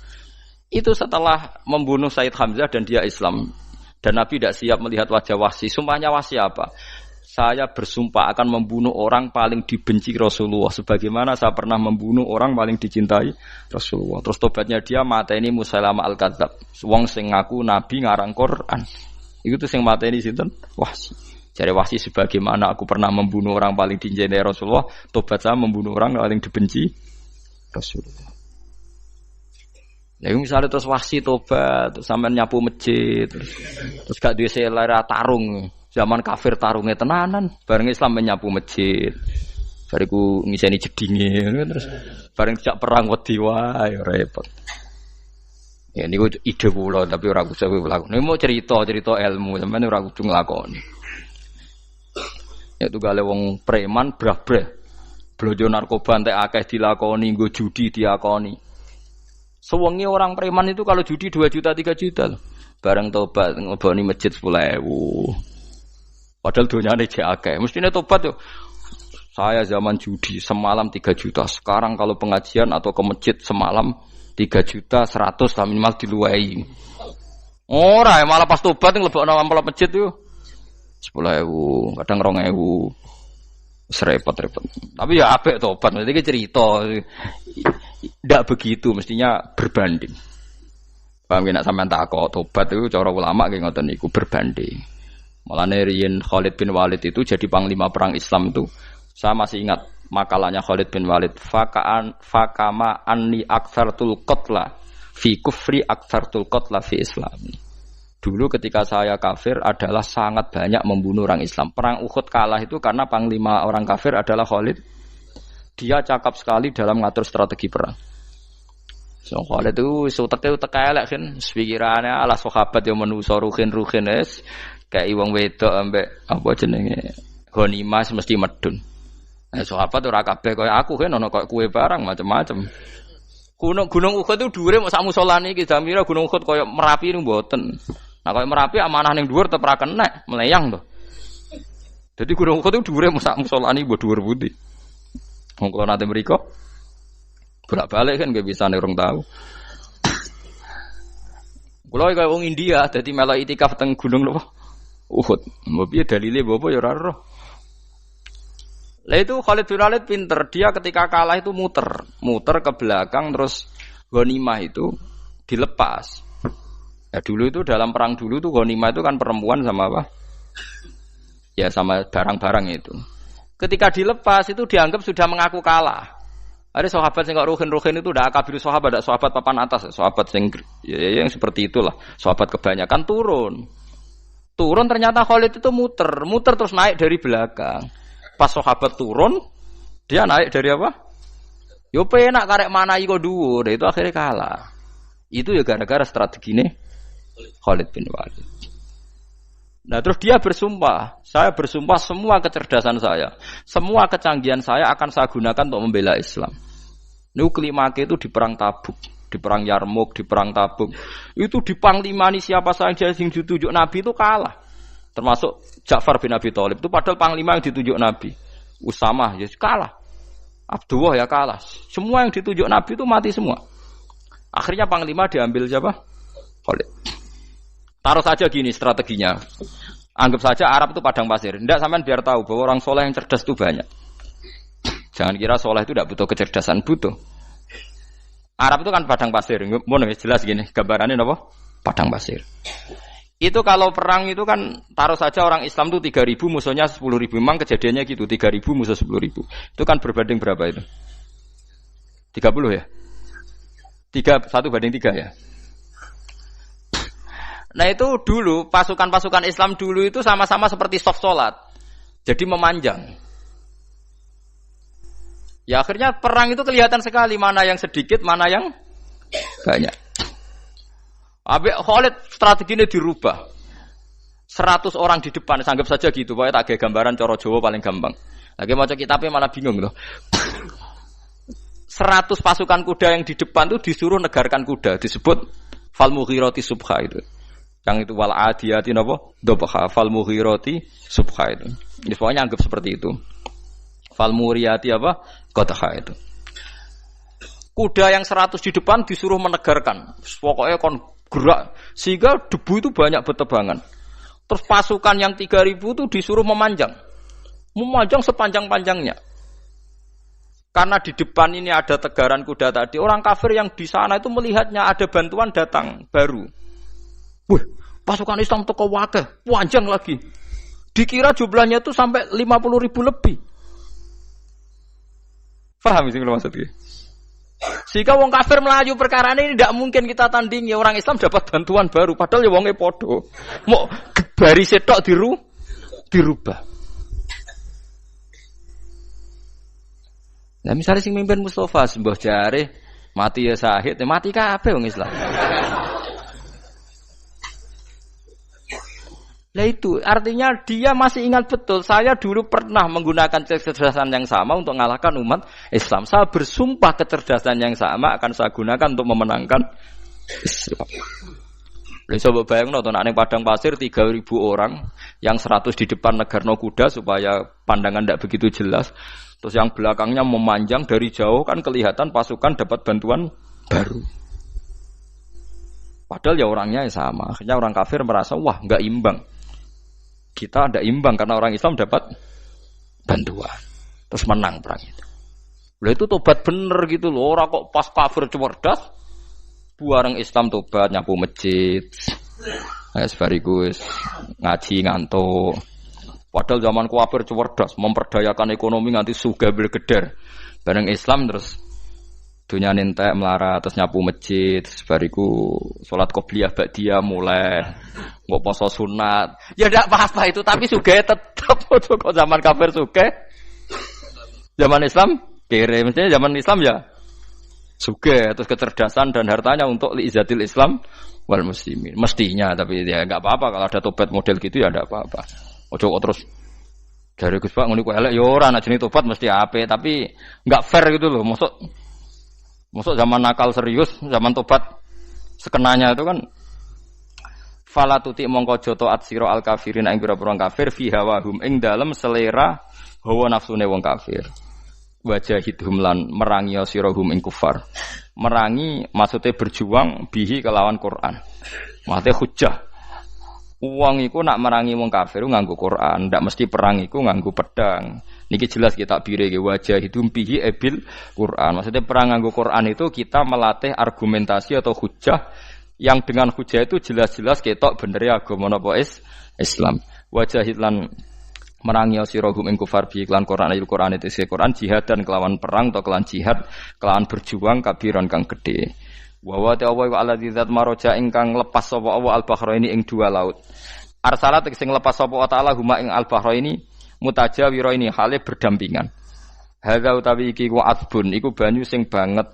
Itu setelah membunuh Sayyid Hamzah dan dia Islam. Dan Nabi tidak siap melihat wajah Wahsy. Sumpahnya Wahsy apa? Saya bersumpah akan membunuh orang paling dibenci Rasulullah. Sebagaimana saya pernah membunuh orang paling dicintai Rasulullah. Terus tobatnya dia mateni Musailamah al-Kadzab. Wong sing ngaku Nabi ngarang Quran. Itu tuh sing mateni sinten? Wahsy. Jadi Wahsy sebagaimana aku pernah membunuh orang paling dicintai Rasulullah. Tobat saya membunuh orang paling dibenci Rasulullah. Lha misalnya terus Wahsy tobat, terus sampean nyapu masjid, terus gak duwe selera tarung. Zaman kafir tarungnya tenanan, bareng Islam menyapu masjid. Bariku ngiseni jedinge terus bareng dijak perang wedi wae repot. Ya niku ide kula tapi ora usah nglakoni. Nek mau cerita ilmu sampean ora kudu nglakoni. Ya tugale wong preman brah-brah. Blojo narkoba entek akeh dilakoni, nggo judi diakoni. Sewengi orang preman itu kalau judi 2 juta 3 juta loh. Bareng tobat ngoboni masjid 10.000. Padahal donyane jek akeh. Mestine tobat yo. Saya zaman judi semalam 3 juta. Sekarang kalau pengajian atau ke masjid semalam 3 juta 100 lah minimal diluwei. Ora malah pas tobat nglebokno amplop masjid yo 10.000, kadang 2.000. Repot-repot. Tapi ya apik tobat. Nanti cerita. Tidak begitu, mestinya berbanding. Paham nek sampean takok tobat itu cara ulama nggih ngoten niku berbanding. Mulane riyen Khalid bin Walid itu jadi panglima perang Islam itu saya masih ingat makalahnya Khalid bin Walid, fakama anni aktsartul qatla fi kufri aktsartul qatla fi islami. Dulu ketika saya kafir adalah sangat banyak membunuh orang Islam. Perang Uhud kalah itu karena panglima orang kafir adalah Khalid. Dia cakap sekali dalam ngatur strategi perang. So Khalid itu uteke elek kan, pikirane ala sahabat yang menuso ruhin es kayak wong wedok ambek apa jenenge ghanimah mesti medun. Sahabat ora kabeh kaya aku kan ono kaya kue barang macam-macam. Gunung Uhud itu dhuwure mok sak musolane iki jamira Gunung Uhud kaya Merapi niku mboten. Nah kaya Merapi amanah ning dhuwur tetep ra kenek, melayang to. Dadi Gunung Uhud itu dhuwure mok sak musolane mbok dhuwur pundi. Wong kula nate mriko bolak-balik kan nggak bisa nek urung tahu. Kula kaya wong India dadi melok itikaf teng gunung lho. Uhud. Mbok piye dalile apa ya ora roh. Lah itu Khalid bin Walid pinter, dia ketika kalah itu muter ke belakang terus ghanimah itu dilepas. Ya dulu itu dalam perang dulu tuh ghanimah itu kan perempuan sama apa? Ya sama barang-barang itu. Ketika dilepas itu dianggap sudah mengaku kalah. Ada sahabat yang kok ruhin itu udah akabir sahabat, ada sahabat papan atas, sahabat yang seperti itulah. Sahabat kebanyakan turun ternyata Khalid itu muter terus naik dari belakang. Pas sahabat turun, dia naik dari apa? Yo penak karek mana iko dhuwur, itu akhirnya kalah. Itu ya gara-gara strategi ini Khalid bin Walid. Nah terus dia bersumpah, saya bersumpah semua kecerdasan saya, semua kecanggihan saya akan saya gunakan untuk membela Islam. Nuklimake itu di perang Tabuk, di perang Yarmuk, di perang Tabuk. Itu di panglimani siapa saja yang ditunjuk Nabi itu kalah. Termasuk Ja'far bin Abi Thalib itu padahal panglima yang ditunjuk Nabi. Usamah ya kalah. Abdullah ya kalah. Semua yang ditunjuk Nabi itu mati semua. Akhirnya panglima diambil siapa? Khalid. Taruh saja gini strateginya. Anggap saja Arab itu padang pasir. Tidak sampean biar tahu bahwa orang soleh yang cerdas itu banyak. Jangan kira soleh itu tidak butuh kecerdasan, butuh. Arab itu kan padang pasir. Mau jelas gini gambarannya apa? Padang pasir. Itu kalau perang itu kan taruh saja orang Islam itu 3.000 musuhnya 10.000. Memang kejadiannya gitu 3.000 musuh 10.000. Itu kan berbanding berapa itu? 30 ya? 1 banding 3 ya? Nah itu dulu pasukan-pasukan Islam dulu itu sama-sama seperti soft sholat. Jadi memanjang. Ya akhirnya perang itu kelihatan sekali mana yang sedikit, mana yang banyak. Habis Khalid strateginya dirubah. 100 orang di depan, anggap saja gitu. Pokoknya tak kayak gambaran coro Jawa paling gampang. Lagi maca kitabnya malah bingung loh. 100 pasukan kuda yang di depan itu disuruh negarkan kuda, disebut fal mughirati subha itu. Yang itu wal adiyati napa? Dobha fal mughirati subha itu. Jadi pokoknya anggap seperti itu. Fal muriyati apa? Qadha itu. Kuda yang 100 di depan disuruh menegarkan. Pokoknya kon gerak sehingga debu itu banyak bertebangan. Terus pasukan yang 3.000 itu disuruh memanjang sepanjang-panjangnya. Karena di depan ini ada tegaran kuda tadi, orang kafir yang di sana itu melihatnya ada bantuan datang baru. Wih, pasukan Islam teko wakeh, panjang lagi. Dikira jumlahnya itu sampai 50.000 lebih. Paham sih kalau maksudnya? Sehingga wong kafir melaju perkara ini tidak mungkin kita tandingi. Orang Islam dapat bantuan baru padahal ya wonge podo. Mau baris tok dirubah. Nah misalnya sing mimpin Mustafa sembah jare mati ya syahid, mati kabeh wong Islam. Nah itu artinya dia masih ingat betul. Saya dulu pernah menggunakan kecerdasan yang sama untuk mengalahkan umat Islam. Saya bersumpah kecerdasan yang sama akan saya gunakan untuk memenangkan Islam. Lalu coba bayang nonton ning padang pasir 3.000 orang, yang 100 di depan negarno kuda supaya pandangan tidak begitu jelas. Terus yang belakangnya memanjang dari jauh kan kelihatan pasukan dapat bantuan baru. Padahal ya orangnya sama. Akhirnya orang kafir merasa wah nggak imbang. Kita ada imbang karena orang Islam dapat bantuan. Terus menang perang itu. Lah itu tobat bener gitu loh. Orang kok pas kafir cerdas, buareng Islam tobat nyapu masjid. Sekaligus ngaji ngantuk. Padahal zaman kafir cerdas, memperdayakan ekonomi nganti sugih bergeder. Bareng Islam terus dunia entek melarat, terus nyapu masjid, terus bariku salat qobliyah ba'diyah mulai mbok poso sunat. Ya ndak apa-apa itu, tapi sugih tetep kok zaman kafir sugih. Zaman Islam kere, mestinya zaman Islam ya sugih, terus kecerdasan dan hartanya untuk liizatil Islam wal muslimin. Mestinya, tapi ya enggak apa-apa kalau ada tobat model gitu ya enggak apa-apa. Ojo kok terus dari Gus Pak ngene kok elek ya ora ana jenenge tobat mesti apik, tapi enggak fair gitu loh. Maksud zaman nakal serius, zaman tobat sekenanya itu kan fala tuti mongko joto at sira al kafirin ing pira-pira kafir fi hawahum ing dalem selera hawa nafsune wong kafir. Wajahidhum lan merangi sira hum ing kufar. Merangi maksudnya berjuang bihi kelawan Quran. Maksudnya hujjah. Uang iku nak merangi wong kafir nganggo Quran, ndak mesti perang iku nganggo pedang. Niki jelas kita bire ge wajah hidum bihi ebil Quran. Maksudnya perang nganggo Quran itu kita melatih argumentasi atau hujjah yang dengan hujjah itu jelas-jelas ketok bener agama napa Islam. Wajah lan merangi sira hum ing kufar bi iklan Quran ayat Quran itu Quran jihad dan kelawan perang atau kelawan jihad, kelawan berjuang kabiran kang gede. Wa wa ta'ala wa alladzi zat maraja ingkang lepas sapa Allah al-bahraini ing dua laut. Arsalat sing lepas sapa ta'ala huma ing al-bahraini mutajawiraini hale berdampingan. Hadza utawi iki ku adbun iku banyu sing banget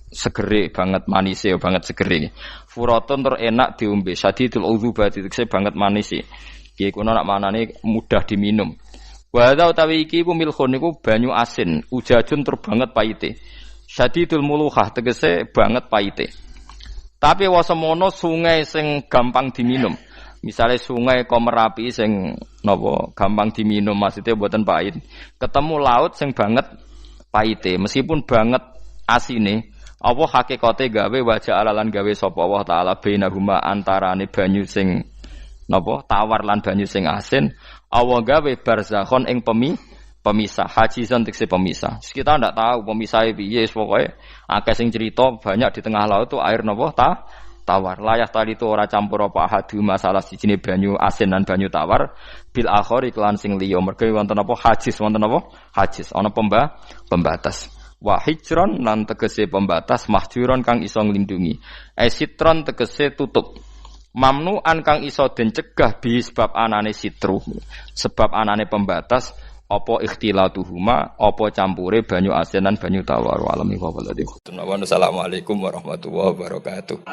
segere, banget manise, banget segere. Furatun tur enak diombe, sadidul udzubati tekse banget manise. Iki kuno nak manane mudah diminum. Wa hadza utawi iki ku milkhun iku banyu asin, ujajun tur banget paite. Syadidul muluhah tegese banget paite. Tapi wasemono sungai sing gampang diminum. Misalnya sungai Komerapi sing napa gampang diminum maksudnya mboten pahit. Ketemu laut sing banget paite, meskipun banget asine, apa hakikate gawe wajah alalan gawe sapa Allah taala bainahuma antarane banyu sing napa tawar lan banyu sing asin, Allah gawe barzakhon ing pemisah, haji santikse pemisah. Kita ndak tahu pemisahnya piye, pokoke akeh sing cerita banyak di tengah laut itu air napa tawar. Layah tadi itu ora campur apa hadu masalah sijine banyu asin dan banyu tawar bil akhir iklan sing liya. Mergo wonten apa hajis, wonten apa hajis, ana pembatas. Wa hijron lan tegese pembatas, mahjuron kang iso nglindungi. Sitron tegese tutup. Mamnuan kang iso den cegah bi sebab anane sitru. Sebab anane pembatas apa ikhtilatuhuma, apa campure banyu asin dan banyu tawar. Wa alami wa waladhi. Assalamualaikum warahmatullahi wabarakatuh.